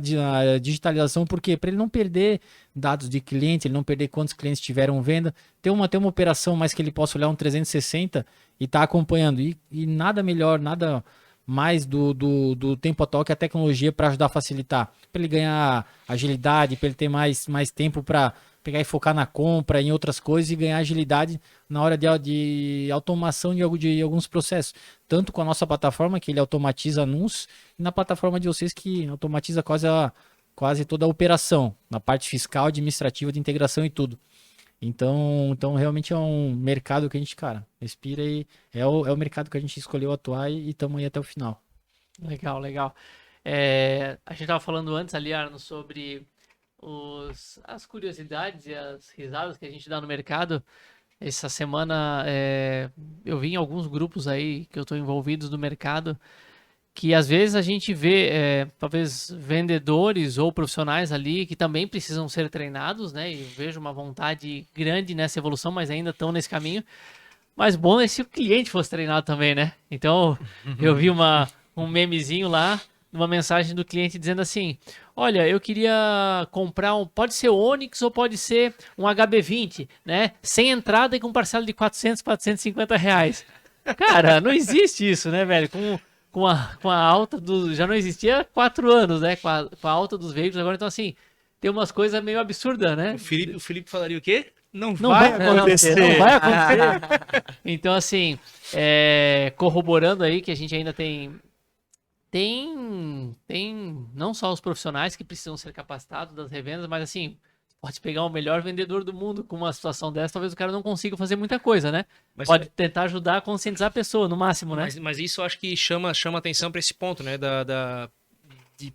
digitalização, porque para ele não perder dados de cliente, ele não perder quantos clientes tiveram venda, ter uma operação mais que ele possa olhar um 360 e estar acompanhando. E nada melhor, nada mais do tempo atual que a tecnologia para ajudar a facilitar. Para ele ganhar agilidade, para ele ter mais tempo para pegar e focar na compra, em outras coisas e ganhar agilidade na hora de automação de alguns processos. Tanto com a nossa plataforma, que ele automatiza anúncios, e na plataforma de vocês, que automatiza quase toda a operação, na parte fiscal, administrativa, de integração e tudo. Então realmente é um mercado que a gente, cara, respira e é o mercado que a gente escolheu atuar e estamos aí até o final. Legal, legal. A gente estava falando antes ali, Arno, sobre as curiosidades e as risadas que a gente dá no mercado. Essa semana eu vi em alguns grupos aí que eu estou envolvidos no mercado, que às vezes a gente vê, talvez, vendedores ou profissionais ali que também precisam ser treinados, né? E eu vejo uma vontade grande nessa evolução, mas ainda estão nesse caminho. Mas bom é se o cliente fosse treinado também, né? Então, eu vi um memezinho lá, uma mensagem do cliente dizendo assim: olha, eu queria comprar pode ser Onix ou pode ser um HB20, né? Sem entrada e com parcela de 400, 450 reais. Cara, não existe isso, né, velho? Com a alta já não existia há 4 anos, né? Com a alta dos veículos agora, então assim, tem umas coisas meio absurdas, né? O Felipe falaria o quê? Não vai acontecer. Não vai acontecer. Então, assim, corroborando aí que a gente ainda tem não só os profissionais que precisam ser capacitados das revendas, mas assim, pode pegar o melhor vendedor do mundo com uma situação dessa, talvez o cara não consiga fazer muita coisa, né? Mas pode tentar ajudar a conscientizar a pessoa, no máximo, né? Mas isso eu acho que chama atenção para esse ponto, né? De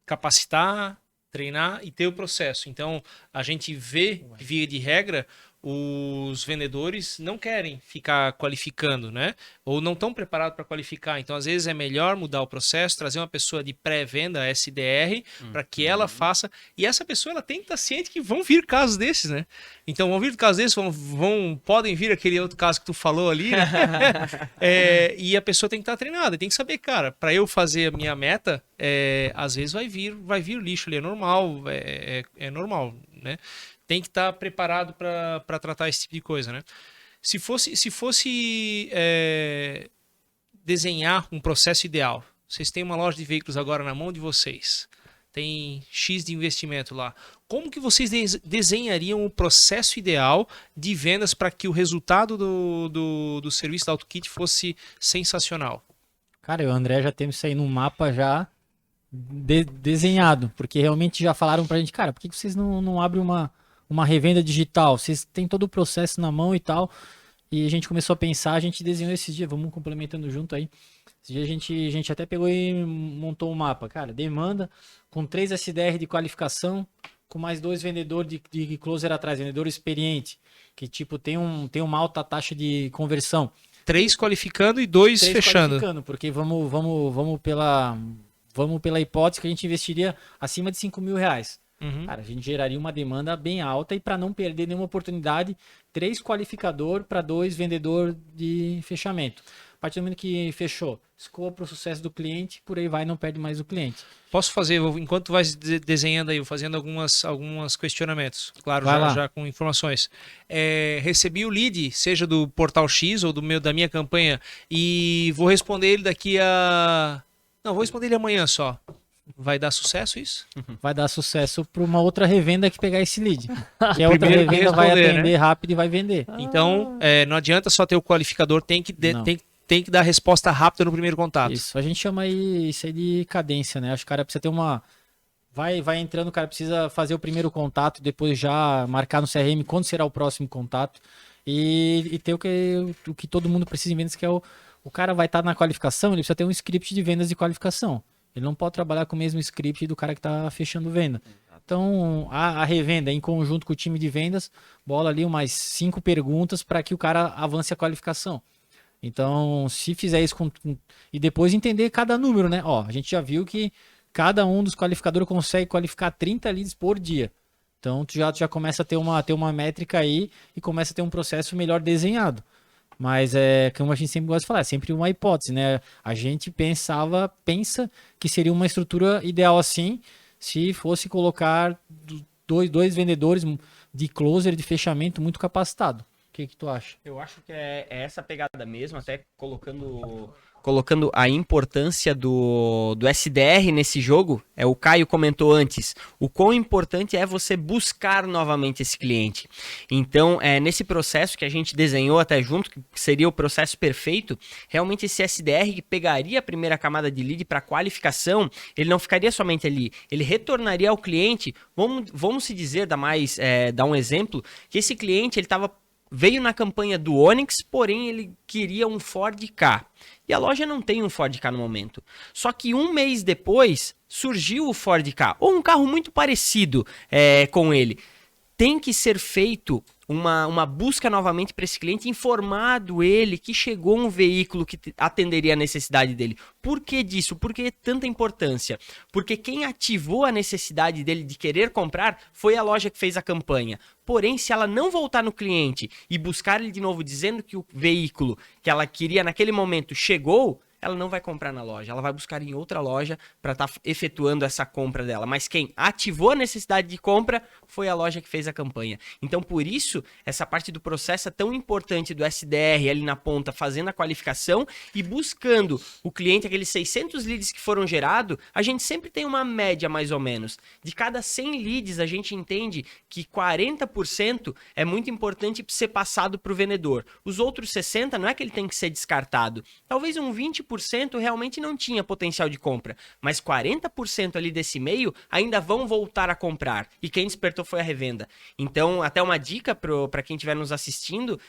capacitar, treinar e ter o processo. Então, a gente vê, via de regra, os vendedores não querem ficar qualificando, né? Ou não estão preparados para qualificar. Então, às vezes, é melhor mudar o processo, trazer uma pessoa de pré-venda, SDR, para que ela faça. E essa pessoa ela tem que estar ciente que vão vir casos desses, né? Então, vão vir casos desses, podem vir aquele outro caso que tu falou ali, né? E a pessoa tem que estar treinada, tem que saber, cara, para eu fazer a minha meta, às vezes vai vir lixo ali, é normal, é normal, né? Tem que estar preparado para tratar esse tipo de coisa, né? Se fosse desenhar um processo ideal, vocês têm uma loja de veículos agora na mão de vocês, tem X de investimento lá, como que vocês desenhariam o processo ideal de vendas para que o resultado do serviço da AutoKit fosse sensacional? Cara, eu e o André já temos isso aí no mapa já desenhado, porque realmente já falaram pra gente, cara, por que vocês não abrem uma revenda digital? Vocês têm todo o processo na mão e tal. E a gente começou a pensar, a gente desenhou esses dias, vamos complementando junto aí. Esse dia a gente até pegou e montou um mapa, cara, demanda, com 3 SDR de qualificação, com mais 2 vendedores de closer atrás, vendedor experiente, que tipo tem uma alta taxa de conversão. 3 qualificando e 2 3 fechando. qualificando, porque vamos pela hipótese que a gente investiria acima de R$ 5.000. Uhum. Cara, a gente geraria uma demanda bem alta e para não perder nenhuma oportunidade, 3 qualificador para 2 vendedor de fechamento. A partir do momento que fechou, escoa para o sucesso do cliente, por aí vai, não perde mais o cliente. Posso fazer, enquanto tu vai desenhando aí, eu fazendo alguns questionamentos, claro, Vai lá. já com informações. Recebi o lead, seja do Portal X ou da minha campanha, e vou responder ele daqui a... Não, vou responder ele amanhã só. Vai dar sucesso isso? Vai dar sucesso para uma outra revenda que pegar esse lead. Que a outra Primeiro que revenda vai responder, atender rápido e vai vender. Então, não adianta só ter o qualificador, tem que Não. tem que dar resposta rápida no primeiro contato. Isso, a gente chama isso aí de cadência, né? Acho que o cara precisa ter uma... Vai entrando, o cara precisa fazer o primeiro contato, depois já marcar no CRM quando será o próximo contato. E ter o que todo mundo precisa em vendas, que é o cara vai estar na qualificação, ele precisa ter um script de vendas de qualificação. Ele não pode trabalhar com o mesmo script do cara que está fechando venda. Então, a revenda, em conjunto com o time de vendas, bola ali umas 5 perguntas para que o cara avance a qualificação. Então, se fizer isso e depois entender cada número, né? Ó, a gente já viu que cada um dos qualificadores consegue qualificar 30 leads por dia. Então, tu já começa a ter uma métrica aí e começa a ter um processo melhor desenhado. Mas como a gente sempre gosta de falar, é sempre uma hipótese, né? A gente pensa que seria uma estrutura ideal assim, se fosse colocar dois vendedores de closer, de fechamento muito capacitado. O que tu acha? Eu acho que é essa pegada mesmo, até colocando a importância do SDR nesse jogo. O Caio comentou antes, o quão importante é você buscar novamente esse cliente. Então, nesse processo que a gente desenhou até junto, que seria o processo perfeito, realmente esse SDR que pegaria a primeira camada de lead para qualificação, ele não ficaria somente ali, ele retornaria ao cliente. Vamos se dizer, dar um exemplo, que esse cliente veio na campanha do Onix, porém ele queria um Ford Ka. E a loja não tem um Ford Ka no momento. Só que um mês depois surgiu o Ford Ka, ou um carro muito parecido com ele. Tem que ser feito uma busca novamente para esse cliente, informado ele que chegou um veículo que atenderia a necessidade dele. Por que disso? Por que tanta importância? Porque quem ativou a necessidade dele de querer comprar foi a loja que fez a campanha. Porém, se ela não voltar no cliente e buscar ele de novo dizendo que o veículo que ela queria naquele momento chegou, ela não vai comprar na loja, ela vai buscar em outra loja para estar efetuando essa compra dela. Mas quem ativou a necessidade de compra foi a loja que fez a campanha. Então, por isso, essa parte do processo é tão importante do SDR ali na ponta, fazendo a qualificação e buscando o cliente, aqueles 600 leads que foram gerados, a gente sempre tem uma média mais ou menos. De cada 100 leads, a gente entende que 40% é muito importante ser passado para o vendedor. Os outros 60% não é que ele tem que ser descartado. Talvez um 20% realmente não tinha potencial de compra, mas 40% ali desse meio ainda vão voltar a comprar, e quem despertou foi a revenda. Então, até uma dica para quem estiver nos assistindo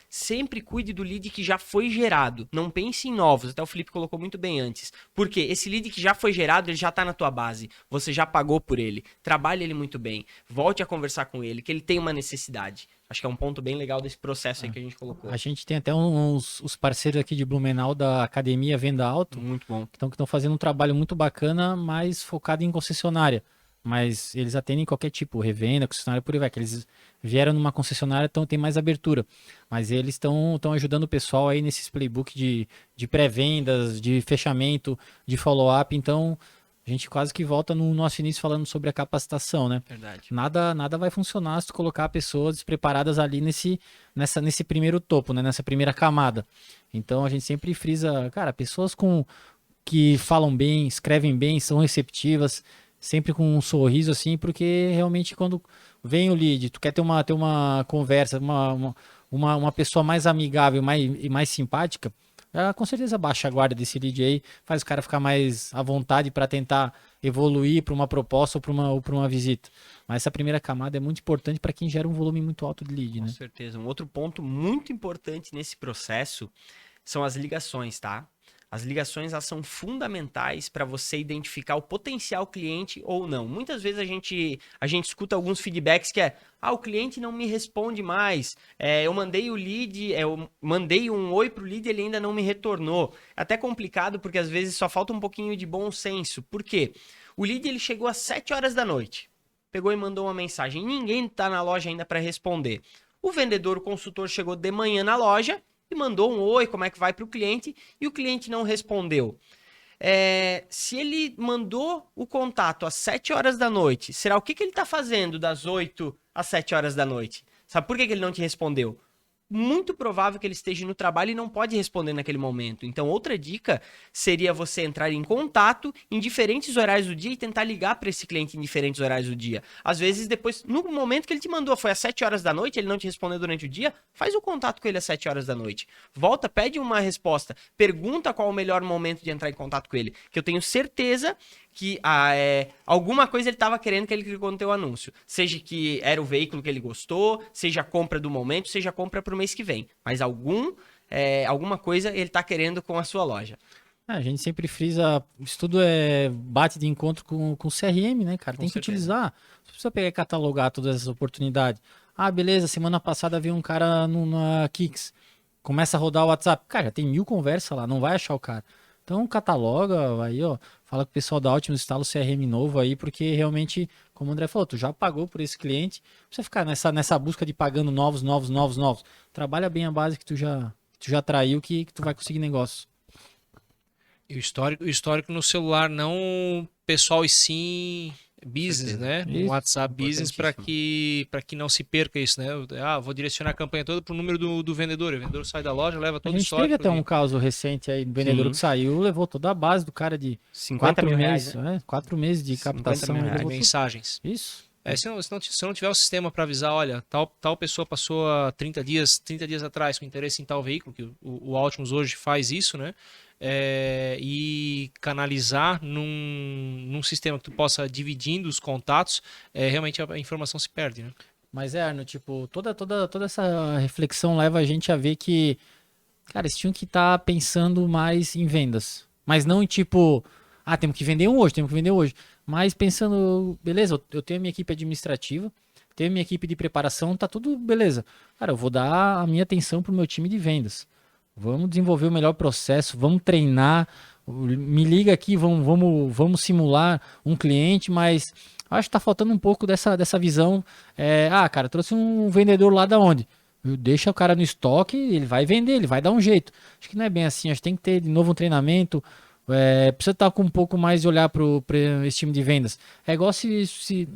sempre cuide do lead que já foi gerado, não pense em novos, até o Felipe colocou muito bem antes, porque esse lead que já foi gerado, ele já está na tua base, você já pagou por ele, trabalhe ele muito bem, volte a conversar com ele, que ele tem uma necessidade. Acho que é um ponto bem legal desse processo aí que a gente colocou. A gente tem até os parceiros aqui de Blumenau da Academia Venda Alto. Muito bom. Que estão fazendo um trabalho muito bacana, mas focado em concessionária. Mas eles atendem qualquer tipo, revenda, concessionária, por aí vai. Que eles vieram numa concessionária, então tem mais abertura. Mas eles estão ajudando o pessoal aí nesses playbook de pré-vendas, de fechamento, de follow-up. Então, a gente quase que volta no nosso início falando sobre a capacitação, né? Verdade. Nada vai funcionar se tu colocar pessoas despreparadas ali nesse primeiro topo, né? Nessa primeira camada. Então a gente sempre frisa, cara, pessoas que falam bem, escrevem bem, são receptivas, sempre com um sorriso assim, porque realmente quando vem o lead, tu quer ter uma conversa, uma pessoa mais amigável e mais simpática, com certeza baixa a guarda desse lead aí, faz o cara ficar mais à vontade para tentar evoluir para uma proposta ou para uma visita. Mas essa primeira camada é muito importante para quem gera um volume muito alto de lead, né? Com certeza. Um outro ponto muito importante nesse processo são as ligações, tá? As ligações, elas são fundamentais para você identificar o potencial cliente ou não. Muitas vezes a gente escuta alguns feedbacks que o cliente não me responde mais, eu mandei o lead, eu mandei um oi pro lead e ele ainda não me retornou. É até complicado porque às vezes só falta um pouquinho de bom senso. Por quê? O lead ele chegou às 7 horas da noite, pegou e mandou uma mensagem, ninguém está na loja ainda para responder. O vendedor, o consultor chegou de manhã na loja e mandou um oi, como é que vai para o cliente, e o cliente não respondeu. Se ele mandou o contato às 7 horas da noite, será o que ele está fazendo das 8 às 7 horas da noite? Sabe por que ele não te respondeu? Muito provável que ele esteja no trabalho e não pode responder naquele momento. Então, outra dica seria você entrar em contato em diferentes horários do dia e tentar ligar para esse cliente em diferentes horários do dia. Às vezes, depois, no momento que ele te mandou, foi às 7 horas da noite, ele não te respondeu durante o dia, faz o contato com ele às 7 horas da noite. Volta, pede uma resposta, pergunta qual o melhor momento de entrar em contato com ele, que eu tenho certeza que alguma coisa ele estava querendo que ele clicou no teu anúncio. Seja que era o veículo que ele gostou, seja a compra do momento, seja a compra para o mês que vem. Mas alguma coisa ele está querendo com a sua loja. A gente sempre frisa, isso tudo bate de encontro com o CRM, né, cara? Tem que utilizar. Você precisa pegar e catalogar todas essas oportunidades. Beleza, semana passada veio um cara na Kicks. Começa a rodar o WhatsApp. Cara, já tem 1000 conversas lá, não vai achar o cara. Então cataloga aí, ó, fala com o pessoal da Altimus, instala o CRM novo aí, porque realmente, como o André falou, tu já pagou por esse cliente, não precisa ficar nessa busca de pagando novos. Trabalha bem a base que tu já traiu, que tu vai conseguir negócio. E o histórico no celular, não pessoal e sim business, né? Isso. WhatsApp Business para que não se perca isso, né? Vou direcionar a campanha toda pro número do vendedor. O vendedor sai da loja, leva todo o histórico. A gente teve até um caso recente aí, do vendedor que saiu, levou toda a base do cara de 50 mil meses, reais, né? 4 meses de captação. De mensagens. Isso. Se não tiver o sistema para avisar, olha, tal pessoa passou há 30 dias atrás com interesse em tal veículo, que o Altimus hoje faz isso, né? E canalizar num sistema que tu possa dividindo os contatos, realmente a informação se perde, né? Mas Arno, tipo, toda essa reflexão leva a gente a ver que, cara, eles tinham que estar pensando mais em vendas. Mas não em tipo, temos que vender hoje. Mas pensando, beleza, eu tenho a minha equipe administrativa, tenho a minha equipe de preparação, tá tudo beleza. Cara, eu vou dar a minha atenção pro meu time de vendas. Vamos desenvolver o melhor processo, vamos treinar, me liga aqui, vamos simular um cliente, mas acho que tá faltando um pouco dessa visão. Cara, trouxe um vendedor lá da onde? Deixa o cara no estoque, ele vai vender, ele vai dar um jeito. Acho que não é bem assim, acho que tem que ter de novo um treinamento, precisa estar com um pouco mais de olhar para esse time de vendas. É igual se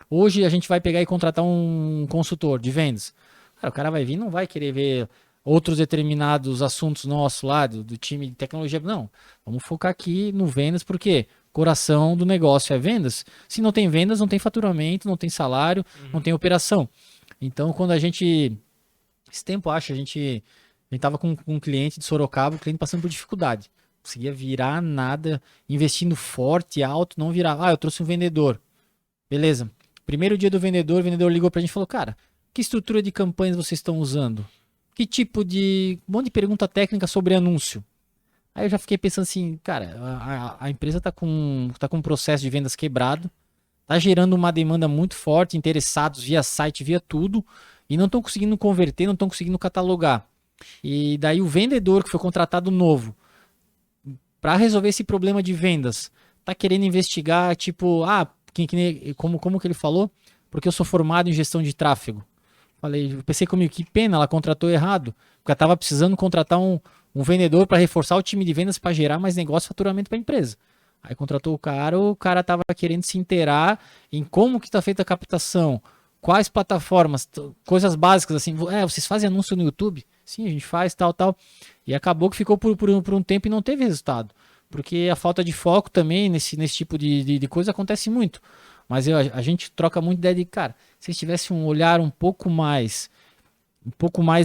hoje a gente vai pegar e contratar um consultor de vendas. Cara, o cara vai vir, não vai querer ver outros determinados assuntos nossos lá, do time de tecnologia. Não, vamos focar aqui no vendas, porque coração do negócio é vendas. Se não tem vendas, não tem faturamento, não tem salário, não tem operação. Então, quando a gente... Esse tempo, a gente estava com um cliente de Sorocaba, o cliente passando por dificuldade. Não conseguia virar nada, investindo forte, alto, não virava. Eu trouxe um vendedor. Beleza. Primeiro dia do vendedor, o vendedor ligou pra gente e falou, cara, que estrutura de campanhas vocês estão usando? Que tipo de... Um monte de pergunta técnica sobre anúncio. Aí eu já fiquei pensando assim, cara, a empresa tá com um processo de vendas quebrado, tá gerando uma demanda muito forte, interessados via site, via tudo, e não estão conseguindo converter, não estão conseguindo catalogar. E daí o vendedor que foi contratado novo, para resolver esse problema de vendas, tá querendo investigar, tipo, como que ele falou? Porque eu sou formado em gestão de tráfego. Eu pensei comigo, que pena, ela contratou errado, porque ela estava precisando contratar um vendedor para reforçar o time de vendas para gerar mais negócio e faturamento para a empresa. Aí contratou o cara estava querendo se inteirar em como que está feita a captação, quais plataformas, coisas básicas assim. Vocês fazem anúncio no YouTube? Sim, a gente faz, tal. E acabou que ficou por um tempo e não teve resultado. Porque a falta de foco também nesse tipo de coisa acontece muito. Mas a gente troca muito ideia de, cara, se tivesse um olhar um pouco mais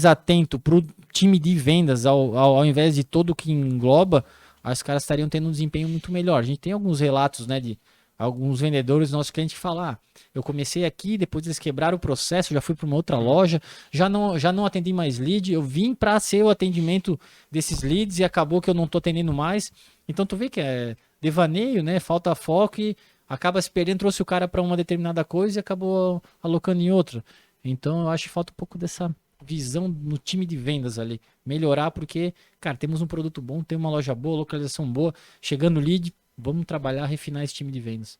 atento para o time de vendas, ao invés de todo que engloba, os caras estariam tendo um desempenho muito melhor. A gente tem alguns relatos, né, de alguns vendedores, nossos clientes que falam, eu comecei aqui, depois eles quebraram o processo, já fui para uma outra loja, já não atendi mais lead, eu vim para ser o atendimento desses leads e acabou que eu não estou atendendo mais. Então tu vê que é devaneio, né? Falta foco e acaba se perdendo, trouxe o cara para uma determinada coisa e acabou alocando em outra. Então eu acho que falta um pouco dessa visão no time de vendas ali, melhorar porque, cara, temos um produto bom, tem uma loja boa, localização boa, chegando lead, vamos trabalhar, refinar esse time de vendas.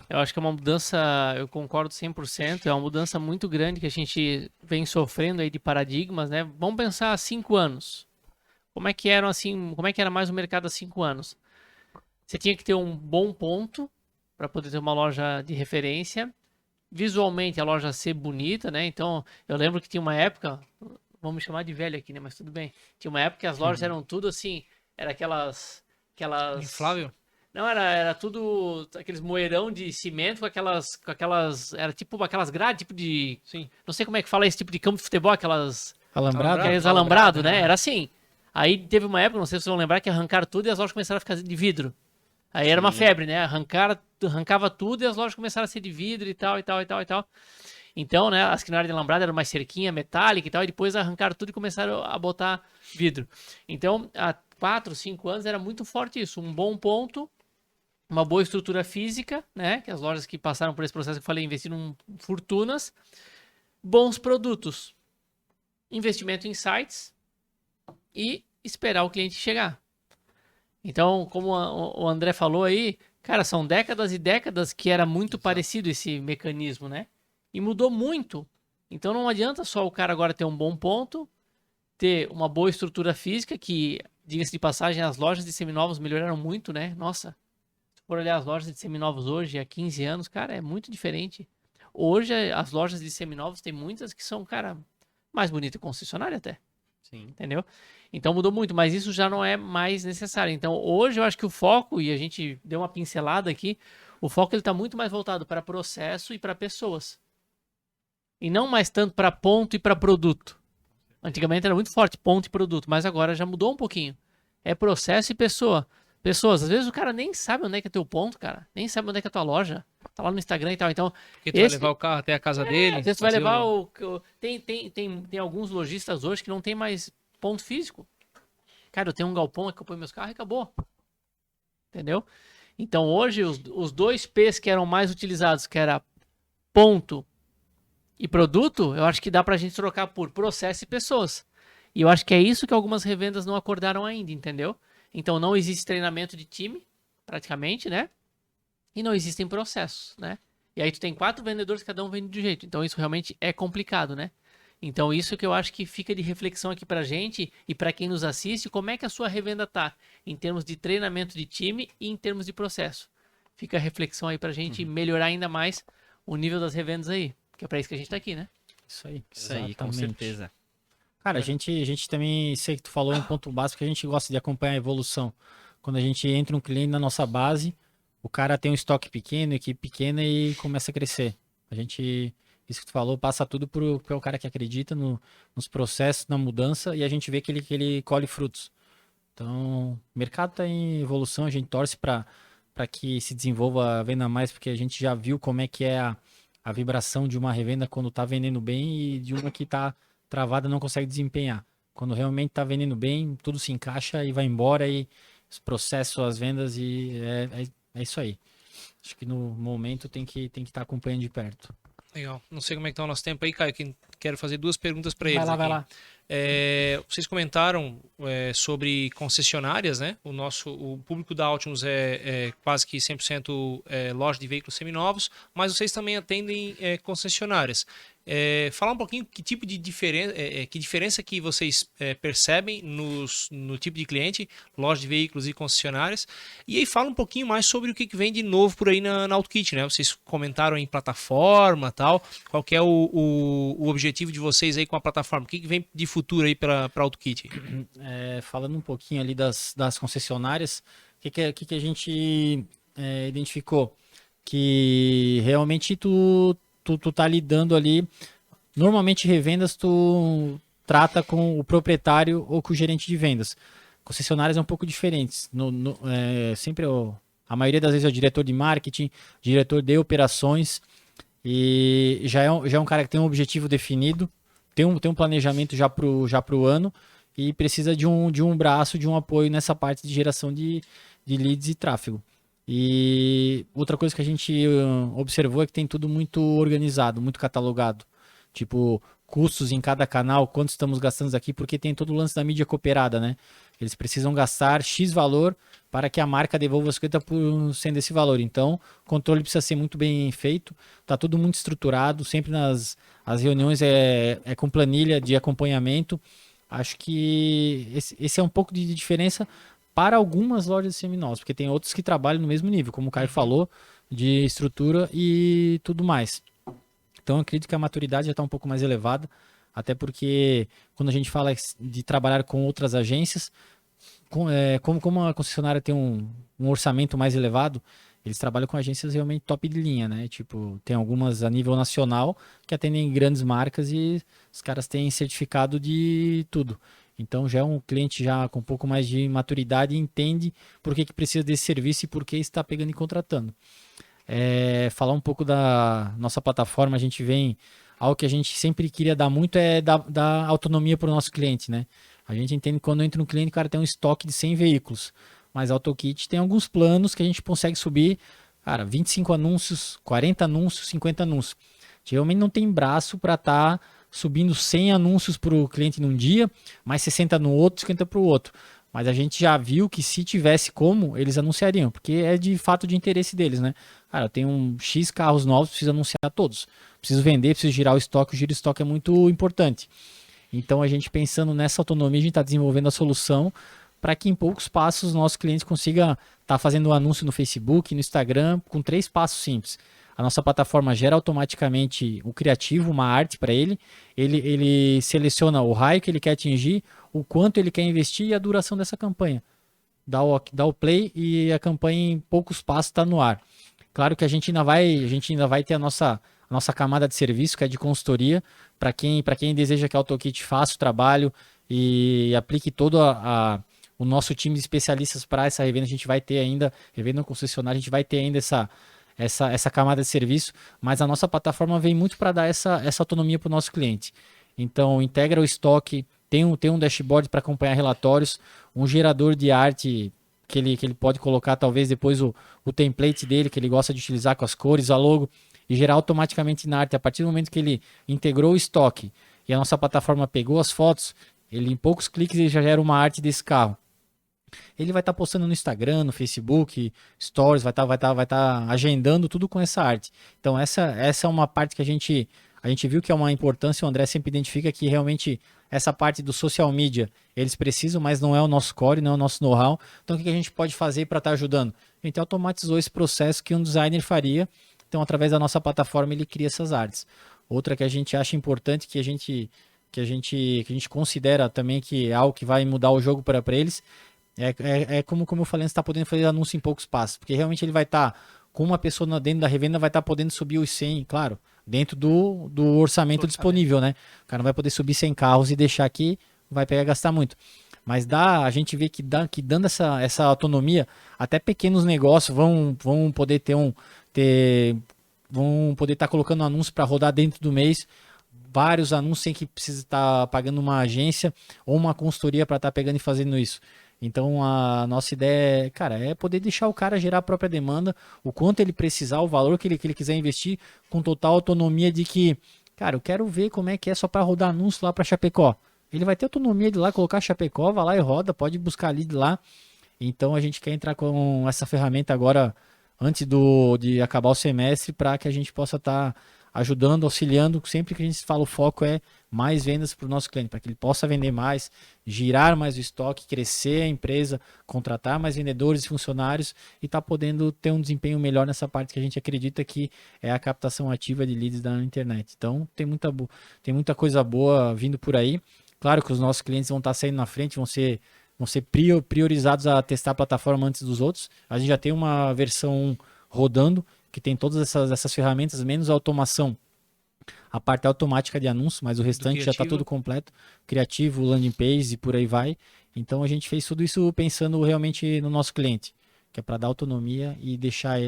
Eu acho que é uma mudança, eu concordo 100%, é uma mudança muito grande que a gente vem sofrendo aí de paradigmas, né? Vamos pensar há 5 anos. Como é que era mais o mercado há 5 anos? Você tinha que ter um bom ponto para poder ter uma loja de referência, visualmente a loja ser bonita, né? Então, eu lembro que tinha uma época, vamos me chamar de velho aqui, né? Mas tudo bem. Tinha uma época que as lojas eram tudo assim, era aquelas... Inflável? Não, era tudo aqueles moeirão de cimento com aquelas, era tipo aquelas grades, tipo de, Sim. não sei como é que fala esse tipo de campo de futebol, Alambrado? aqueles alambrados, né? Era assim. Aí teve uma época, não sei se vocês vão lembrar, que arrancaram tudo e as lojas começaram a ficar de vidro. Aí era uma febre, né? Arrancava tudo e as lojas começaram a ser de vidro e tal, e tal, e tal, e tal. Então, né, as que não eram de alambrado eram mais cerquinha, metálica e tal, e depois arrancaram tudo e começaram a botar vidro. Então, há 4, 5 anos era muito forte isso. Um bom ponto, uma boa estrutura física, né? Que as lojas que passaram por esse processo que eu falei investiram fortunas, bons produtos, investimento em sites e esperar o cliente chegar. Então, como o André falou aí, cara, são décadas e décadas que era muito parecido esse mecanismo, né? E mudou muito. Então não adianta só o cara agora ter um bom ponto, ter uma boa estrutura física, que, diga-se de passagem, as lojas de seminovos melhoraram muito, né? Nossa, se for olhar as lojas de seminovos hoje, há 15 anos, cara, é muito diferente. Hoje, as lojas de seminovos tem muitas que são, cara, mais bonitas que concessionária até. Sim. Entendeu? Então mudou muito, mas isso já não é mais necessário. Então hoje eu acho que o foco, e a gente deu uma pincelada aqui, o foco ele está muito mais voltado para processo e para pessoas. E não mais tanto para ponto e para produto. Antigamente era muito forte ponto e produto, mas agora já mudou um pouquinho. É processo e pessoa. Pessoas, às vezes o cara nem sabe onde é que é teu ponto, cara. Nem sabe onde é que é a tua loja. Tá lá no Instagram e tal. Então, Porque tu vai levar o carro até a casa dele. às vezes tu vai fazer levar tem alguns lojistas hoje que não tem mais ponto físico. Cara, eu tenho um galpão aqui que eu ponho meus carros e acabou. Entendeu? Então hoje os dois P's que eram mais utilizados, que era ponto e produto, eu acho que dá pra gente trocar por processo e pessoas. E eu acho que é isso que algumas revendas não acordaram ainda, entendeu? Então não existe treinamento de time, praticamente, né? E não existem processos, né? E aí tu tem 4 vendedores, cada um vende de um jeito. Então isso realmente é complicado, né? Então isso que eu acho que fica de reflexão aqui pra gente e pra quem nos assiste, como é que a sua revenda tá em termos de treinamento de time e em termos de processo. Fica a reflexão aí pra gente melhorar ainda mais o nível das revendas aí, que é pra isso que a gente tá aqui, né? Isso aí. Isso aí, com exatamente. certeza. Cara, a gente também, sei que tu falou um ponto básico que a gente gosta de acompanhar a evolução. Quando a gente entra um cliente na nossa base, o cara tem um estoque pequeno, equipe pequena e começa a crescer. A gente, isso que tu falou, passa tudo pro cara que acredita nos processos, na mudança e a gente vê que ele colhe frutos. Então, o mercado está em evolução, a gente torce para que se desenvolva a venda mais, porque a gente já viu como é que é a vibração de uma revenda quando está vendendo bem e de uma que está travada não consegue desempenhar. Quando realmente está vendendo bem, tudo se encaixa e vai embora e os processos, as vendas e é isso aí. Acho que no momento tem que estar acompanhando de perto. Legal. Não sei como é que tá o nosso tempo aí, Caio, que quero fazer 2 perguntas para eles. Vai lá. Vocês comentaram sobre concessionárias, né? O público da Altimus é quase que 100% loja de veículos seminovos, mas vocês também atendem concessionárias. Falar um pouquinho que tipo de diferença que vocês percebem no tipo de cliente, loja de veículos e concessionárias. E aí fala um pouquinho mais sobre o que vem de novo por aí na AutoKit, né? Vocês comentaram em plataforma, tal. Qual que é o objetivo de vocês aí com a plataforma? O que vem de futuro aí para a AutoKit? Falando um pouquinho ali das concessionárias, o que a gente identificou? Que realmente tu tá lidando ali, normalmente revendas tu trata com o proprietário ou com o gerente de vendas. Concessionárias é um pouco diferentes. Sempre A maioria das vezes é o diretor de marketing, diretor de operações, e já é um cara que tem um objetivo definido, tem um planejamento já pro ano, e precisa de um braço, de um apoio nessa parte de geração de leads e tráfego. E outra coisa que a gente observou é que tem tudo muito organizado, muito catalogado. Tipo, custos em cada canal, quanto estamos gastando aqui, porque tem todo o lance da mídia cooperada, né? Eles precisam gastar X valor para que a marca devolva 50% desse valor. Então, o controle precisa ser muito bem feito, tá tudo muito estruturado, sempre as reuniões é com planilha de acompanhamento. Acho que esse é um pouco de diferença para algumas lojas de seminovos, porque tem outros que trabalham no mesmo nível, como o Caio falou, de estrutura e tudo mais. Então eu acredito que a maturidade já está um pouco mais elevada, até porque quando a gente fala de trabalhar com outras agências, como a concessionária tem um orçamento mais elevado, eles trabalham com agências realmente top de linha, né? Tipo, tem algumas a nível nacional que atendem grandes marcas e os caras têm certificado de tudo. Então já é um cliente já com um pouco mais de maturidade e entende por que precisa desse serviço e por que está pegando e contratando. Falar um pouco da nossa plataforma, a gente vem... Algo que a gente sempre queria dar muito é dar autonomia para o nosso cliente, né? A gente entende que quando entra um cliente, o cara tem um estoque de 100 veículos. Mas a AutoKit tem alguns planos que a gente consegue subir, cara, 25 anúncios, 40 anúncios, 50 anúncios. Geralmente não tem braço para estar subindo 100 anúncios para o cliente num dia, mais 60 no outro, 50 para o outro. Mas a gente já viu que se tivesse como, eles anunciariam, porque é de fato de interesse deles, né? Cara, eu tenho um X carros novos, preciso anunciar todos. Preciso vender, preciso girar o estoque de estoque é muito importante. Então a gente pensando nessa autonomia, a gente está desenvolvendo a solução para que em poucos passos nossos clientes consigam estar fazendo um anúncio no Facebook, no Instagram, com 3 passos simples. A nossa plataforma gera automaticamente o criativo, uma arte para ele. Ele seleciona o raio que ele quer atingir, o quanto ele quer investir e a duração dessa campanha. Dá o play e a campanha em poucos passos está no ar. Claro que a gente ainda vai ter a nossa camada de serviço, que é de consultoria, para quem deseja que a AutoKit faça o trabalho e aplique todo o nosso time de especialistas para essa revenda. A gente vai ter ainda, revenda concessionária, a gente vai ter ainda essa camada de serviço, mas a nossa plataforma vem muito para dar essa autonomia para o nosso cliente. Então, integra o estoque, tem um dashboard para acompanhar relatórios, um gerador de arte que ele pode colocar talvez depois o template dele, que ele gosta de utilizar com as cores, a logo, e gerar automaticamente na arte. A partir do momento que ele integrou o estoque e a nossa plataforma pegou as fotos, ele em poucos cliques ele já gera uma arte desse carro. Ele vai estar postando no Instagram, no Facebook, Stories, vai estar agendando tudo com essa arte. Então essa é uma parte que a gente viu que é uma importância, o André sempre identifica que realmente essa parte do social media eles precisam, mas não é o nosso core, não é o nosso know-how. Então o que a gente pode fazer para estar ajudando? A gente automatizou esse processo que um designer faria, então através da nossa plataforma ele cria essas artes. Outra que a gente acha importante, que a gente considera também que é algo que vai mudar o jogo para eles, como eu falei, você está podendo fazer anúncio em poucos passos, porque realmente ele vai estar com uma pessoa dentro da revenda, vai estar podendo subir os 100, claro, dentro do orçamento disponível, né? O cara não vai poder subir 100 carros e deixar aqui, vai pegar e gastar muito. Mas a gente vê que dando essa autonomia, até pequenos negócios vão poder vão poder estar colocando anúncio para rodar dentro do mês, vários anúncios sem que precise estar pagando uma agência ou uma consultoria para estar pegando e fazendo isso. Então a nossa ideia, cara, é poder deixar o cara gerar a própria demanda, o quanto ele precisar, o valor que ele quiser investir, com total autonomia de que, cara, eu quero ver como é que é só para rodar anúncio lá para Chapecó. Ele vai ter autonomia de lá, colocar Chapecó, vai lá e roda, pode buscar ali de lá. Então a gente quer entrar com essa ferramenta agora, antes de acabar o semestre, para que a gente possa estar ajudando, auxiliando. Sempre que a gente fala, o foco é mais vendas para o nosso cliente, para que ele possa vender mais, girar mais o estoque, crescer a empresa, contratar mais vendedores e funcionários e estar podendo ter um desempenho melhor nessa parte que a gente acredita que é a captação ativa de leads da internet. Então tem muita coisa boa vindo por aí. Claro que os nossos clientes vão estar saindo na frente, vão ser priorizados a testar a plataforma antes dos outros. A gente já tem uma versão rodando que tem todas essas ferramentas, menos a automação. A parte automática de anúncio, mas o restante já está tudo completo. Criativo, landing page e por aí vai. Então a gente fez tudo isso pensando realmente no nosso cliente. que é para dar autonomia e deixar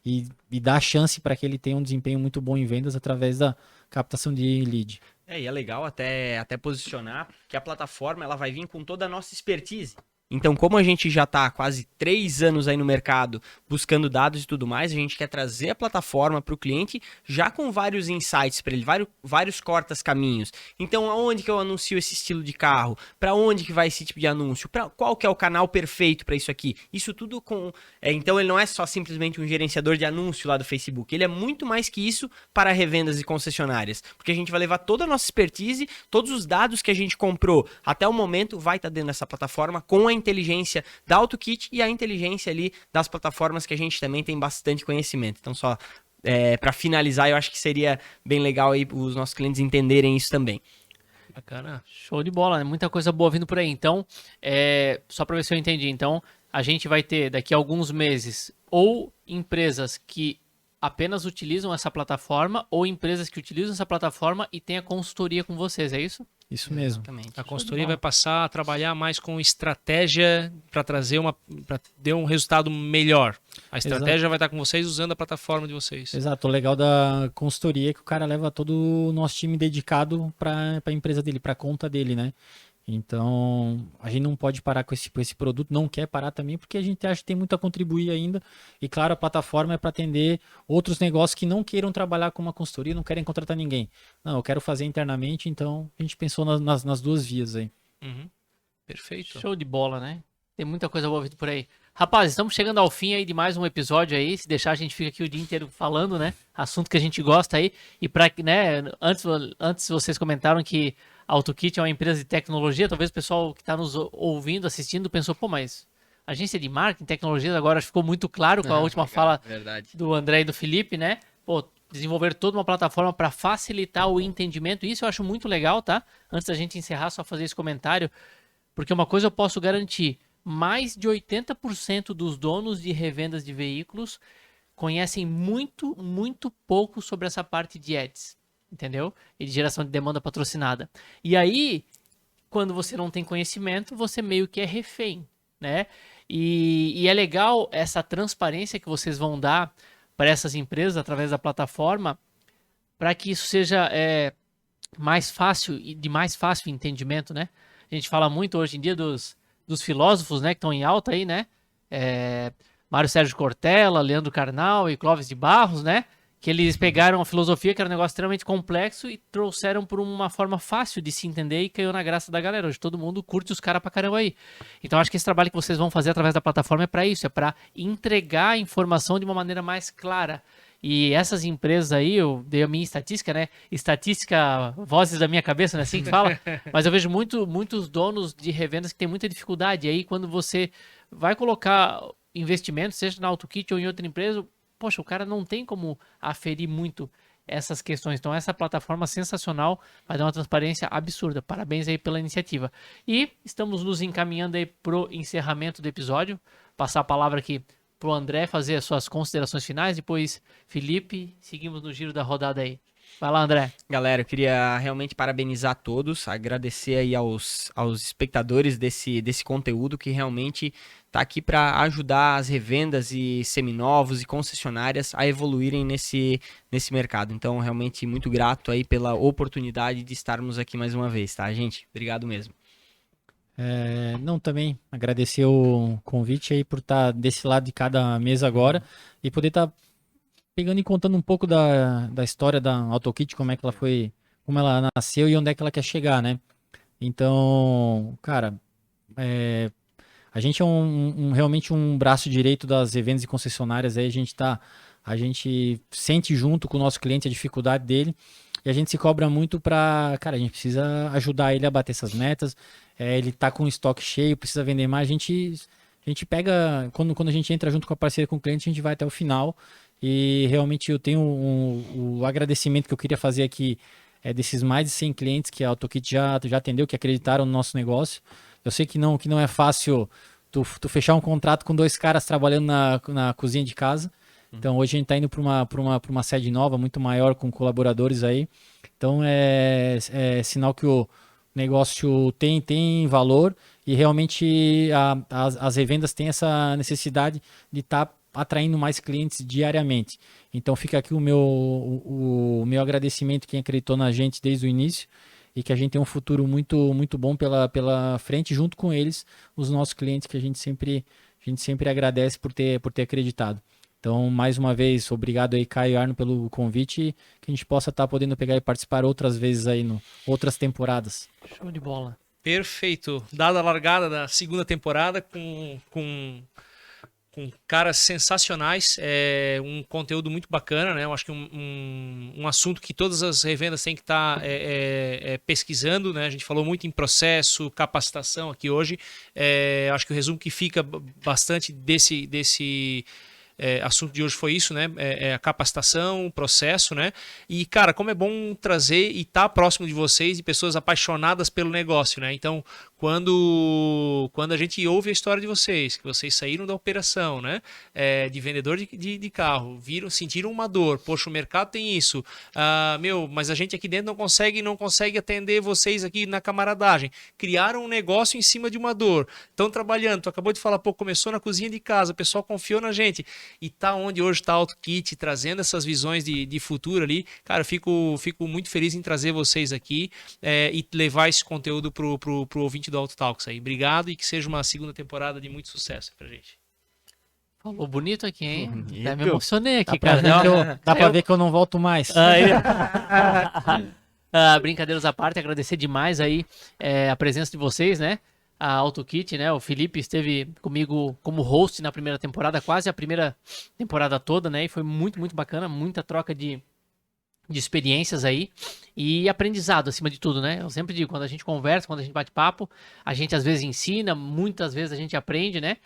e dar chance para que ele tenha um desempenho muito bom em vendas através da captação de lead. E é legal até posicionar que a plataforma ela vai vir com toda a nossa expertise. Então, como a gente já está há quase 3 anos aí no mercado buscando dados e tudo mais, a gente quer trazer a plataforma para o cliente já com vários insights para ele, vários cortas-caminhos. Então, aonde que eu anuncio esse estilo de carro? Para onde que vai esse tipo de anúncio? Qual que é o canal perfeito para isso aqui? Isso tudo com... então, ele não é só simplesmente um gerenciador de anúncio lá do Facebook. Ele é muito mais que isso para revendas e concessionárias. Porque a gente vai levar toda a nossa expertise, todos os dados que a gente comprou até o momento vai estar dentro dessa plataforma com a inteligência da AutoKit e a inteligência ali das plataformas que a gente também tem bastante conhecimento. Então, só para finalizar, eu acho que seria bem legal aí os nossos clientes entenderem isso também. Bacana. Show de bola, né? Muita coisa boa vindo por aí. Então, só para ver se eu entendi. Então, a gente vai ter daqui a alguns meses ou empresas que apenas utilizam essa plataforma ou empresas que utilizam essa plataforma e tem a consultoria com vocês, é isso? Isso mesmo. Exatamente. A consultoria vai passar a trabalhar mais com estratégia para trazer para ter um resultado melhor. A estratégia vai estar com vocês usando a plataforma de vocês. Exato. O legal da consultoria é que o cara leva todo o nosso time dedicado para a empresa dele, para a conta dele, né? Então, a gente não pode parar com esse produto, não quer parar também, porque a gente acha que tem muito a contribuir ainda. E claro, a plataforma é para atender outros negócios que não queiram trabalhar com uma consultoria, não querem contratar ninguém. Não, eu quero fazer internamente, então a gente pensou nas duas vias aí. Uhum. Perfeito. Show de bola, né? Tem muita coisa boa vindo por aí. Rapaz, estamos chegando ao fim aí de mais um episódio aí. Se deixar, a gente fica aqui o dia inteiro falando, né? Assunto que a gente gosta aí. E para, né, antes vocês comentaram que a AutoKit é uma empresa de tecnologia. Talvez o pessoal que está nos ouvindo, assistindo, pensou, pô, mas agência de marketing, tecnologia, agora ficou muito claro com a última fala do André e do Felipe, né? Pô, desenvolver toda uma plataforma para facilitar o entendimento. Isso eu acho muito legal, tá? Antes da gente encerrar, só fazer esse comentário. Porque uma coisa eu posso garantir, mais de 80% dos donos de revendas de veículos conhecem muito, muito pouco sobre essa parte de ads, entendeu? E de geração de demanda patrocinada. E aí, quando você não tem conhecimento, você meio que é refém, né? E é legal essa transparência que vocês vão dar para essas empresas através da plataforma, para que isso seja mais fácil e de mais fácil entendimento, né? A gente fala muito hoje em dia dos filósofos, né, que estão em alta aí, né? Mário Sérgio Cortella, Leandro Carnal e Clóvis de Barros, né? Que eles pegaram a filosofia, que era um negócio extremamente complexo, e trouxeram por uma forma fácil de se entender e caiu na graça da galera. Hoje todo mundo curte os caras pra caramba aí. Então acho que esse trabalho que vocês vão fazer através da plataforma é para isso, é para entregar a informação de uma maneira mais clara. E essas empresas aí, eu dei a minha estatística, né? Estatística, vozes da minha cabeça, não é assim que fala? Mas eu vejo muitos donos de revendas que têm muita dificuldade. E aí, quando você vai colocar investimento, seja na AutoKit ou em outra empresa, poxa, o cara não tem como aferir muito essas questões. Então, essa plataforma sensacional vai dar uma transparência absurda. Parabéns aí pela iniciativa. E estamos nos encaminhando aí pro encerramento do episódio. Passar a palavra aqui pro André fazer as suas considerações finais, depois Felipe, seguimos no giro da rodada aí. Vai lá, André. Galera, eu queria realmente parabenizar a todos, agradecer aí aos espectadores desse conteúdo que realmente está aqui para ajudar as revendas e seminovos e concessionárias a evoluírem nesse mercado. Então, realmente muito grato aí pela oportunidade de estarmos aqui mais uma vez, tá, gente? Obrigado mesmo. Não, também agradecer o convite aí por estar desse lado de cada mesa agora e poder estar pegando e contando um pouco da história da AutoKit, como é que ela foi, como ela nasceu e onde é que ela quer chegar, né? Então, cara, a gente é realmente um braço direito das revendas e concessionárias, aí a gente sente junto com o nosso cliente a dificuldade dele e a gente se cobra muito cara, a gente precisa ajudar ele a bater essas metas. Ele tá com o estoque cheio, precisa vender mais. A gente pega, quando a gente entra junto com a parceria com o cliente, a gente vai até o final. E realmente eu tenho o agradecimento que eu queria fazer aqui desses mais de 100 clientes que a AutoKit já atendeu, que acreditaram no nosso negócio. Eu sei que não é fácil tu fechar um contrato com 2 caras trabalhando na cozinha de casa. Então hoje a gente está indo para uma sede nova, muito maior, com colaboradores aí. Então é sinal que o negócio tem valor e realmente as revendas têm essa necessidade de estar atraindo mais clientes diariamente. Então fica aqui o meu agradecimento quem acreditou na gente desde o início e que a gente tem um futuro muito, muito bom pela frente, junto com eles, os nossos clientes que a gente sempre agradece por ter acreditado. Então, mais uma vez, obrigado aí, Caio e Arno, pelo convite, que a gente possa estar podendo pegar e participar outras vezes aí, outras temporadas. Show de bola. Perfeito. Dada a largada da segunda temporada com caras sensacionais, um conteúdo muito bacana, né? Eu acho que um assunto que todas as revendas têm que estar pesquisando, né? A gente falou muito em processo, capacitação aqui hoje. Acho que o resumo que fica bastante desse assunto de hoje foi isso, né? A capacitação, o processo, né? E, cara, como é bom trazer e estar próximo de vocês, de pessoas apaixonadas pelo negócio, né? Então, quando a gente ouve a história de vocês, que vocês saíram da operação, né? De vendedor de carro, sentiram uma dor, poxa, o mercado tem isso, mas a gente aqui dentro não consegue atender vocês aqui na camaradagem. Criaram um negócio em cima de uma dor, estão trabalhando, tu acabou de falar, pô, começou na cozinha de casa, o pessoal confiou na gente, e tá onde hoje tá a AutoKit, trazendo essas visões de futuro ali, cara, eu fico muito feliz em trazer vocês aqui e levar esse conteúdo pro ouvinte do AutoTalks aí. Obrigado e que seja uma segunda temporada de muito sucesso pra gente. Falou bonito aqui, hein? Bonito. Até me emocionei aqui, Dá cara. pra ver que eu não volto mais. Brincadeiras à parte, agradecer demais aí a presença de vocês, né? A AutoKit, né? O Felipe esteve comigo como host na primeira temporada, quase a primeira temporada toda, né? E foi muito, muito bacana, muita troca de experiências aí e aprendizado acima de tudo, né? Eu sempre digo, quando a gente conversa, quando a gente bate papo, a gente às vezes ensina, muitas vezes a gente aprende, né?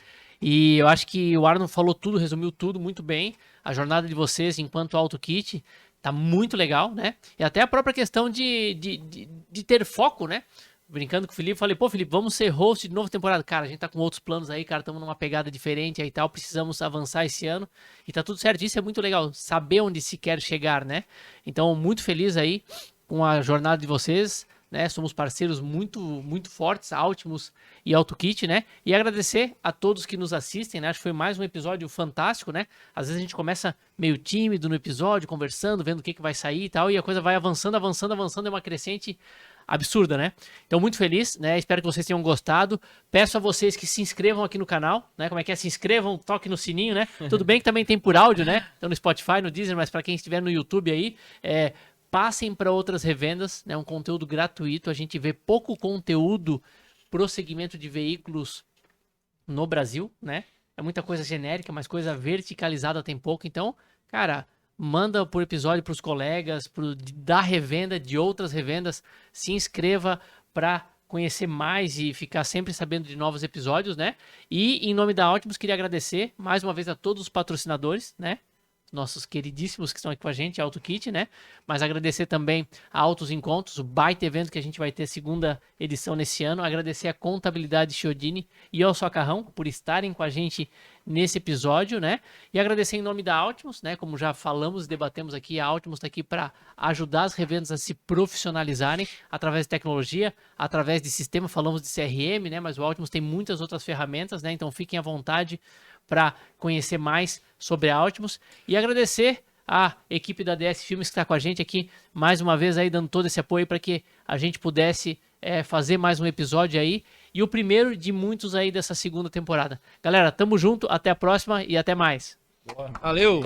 E eu acho que o Arno falou tudo, resumiu tudo muito bem. A jornada de vocês enquanto AutoKit tá muito legal, né? E até a própria questão de ter foco, né? Brincando com o Felipe, falei, pô, Felipe, vamos ser host de nova temporada. Cara, a gente tá com outros planos aí, cara, estamos numa pegada diferente aí e tal, precisamos avançar esse ano. E tá tudo certo, isso é muito legal, saber onde se quer chegar, né? Então, muito feliz aí com a jornada de vocês, né? Somos parceiros muito, muito fortes, Altimus e AutoKit, né? E agradecer a todos que nos assistem, né? Acho que foi mais um episódio fantástico, né? Às vezes a gente começa meio tímido no episódio, conversando, vendo o que vai sair e tal, e a coisa vai avançando, é uma crescente absurda, né? Então, muito feliz, né? Espero que vocês tenham gostado. Peço a vocês que se inscrevam aqui no canal, né? Como é que é? Se inscrevam, toque no sininho, né? Tudo bem que também tem por áudio, né? Então, no Spotify, no Deezer, mas para quem estiver no YouTube aí, passem para outras revendas, né? Um conteúdo gratuito. A gente vê pouco conteúdo pro segmento de veículos no Brasil, né? É muita coisa genérica, mas coisa verticalizada tem pouco. Então, cara, manda por episódio para os colegas, da revenda, de outras revendas, se inscreva para conhecer mais e ficar sempre sabendo de novos episódios, né? E em nome da Altimus, queria agradecer mais uma vez a todos os patrocinadores, né? Nossos queridíssimos que estão aqui com a gente, a AutoKit, né? Mas agradecer também a Autos Encontros, o baita evento que a gente vai ter segunda edição nesse ano. Agradecer a Contabilidade Chiodini e ao Socarrão por estarem com a gente nesse episódio, né? E agradecer em nome da Altimus, né? Como já falamos e debatemos aqui, a Altimus está aqui para ajudar as revendas a se profissionalizarem através de tecnologia, através de sistema. Falamos de CRM, né? Mas o Altimus tem muitas outras ferramentas, né? Então fiquem à vontade para conhecer mais sobre a Altimus e agradecer a equipe da DS Filmes que está com a gente aqui mais uma vez aí dando todo esse apoio para que a gente pudesse fazer mais um episódio aí e o primeiro de muitos aí dessa segunda temporada. Galera, tamo junto, até a próxima e até mais. Valeu!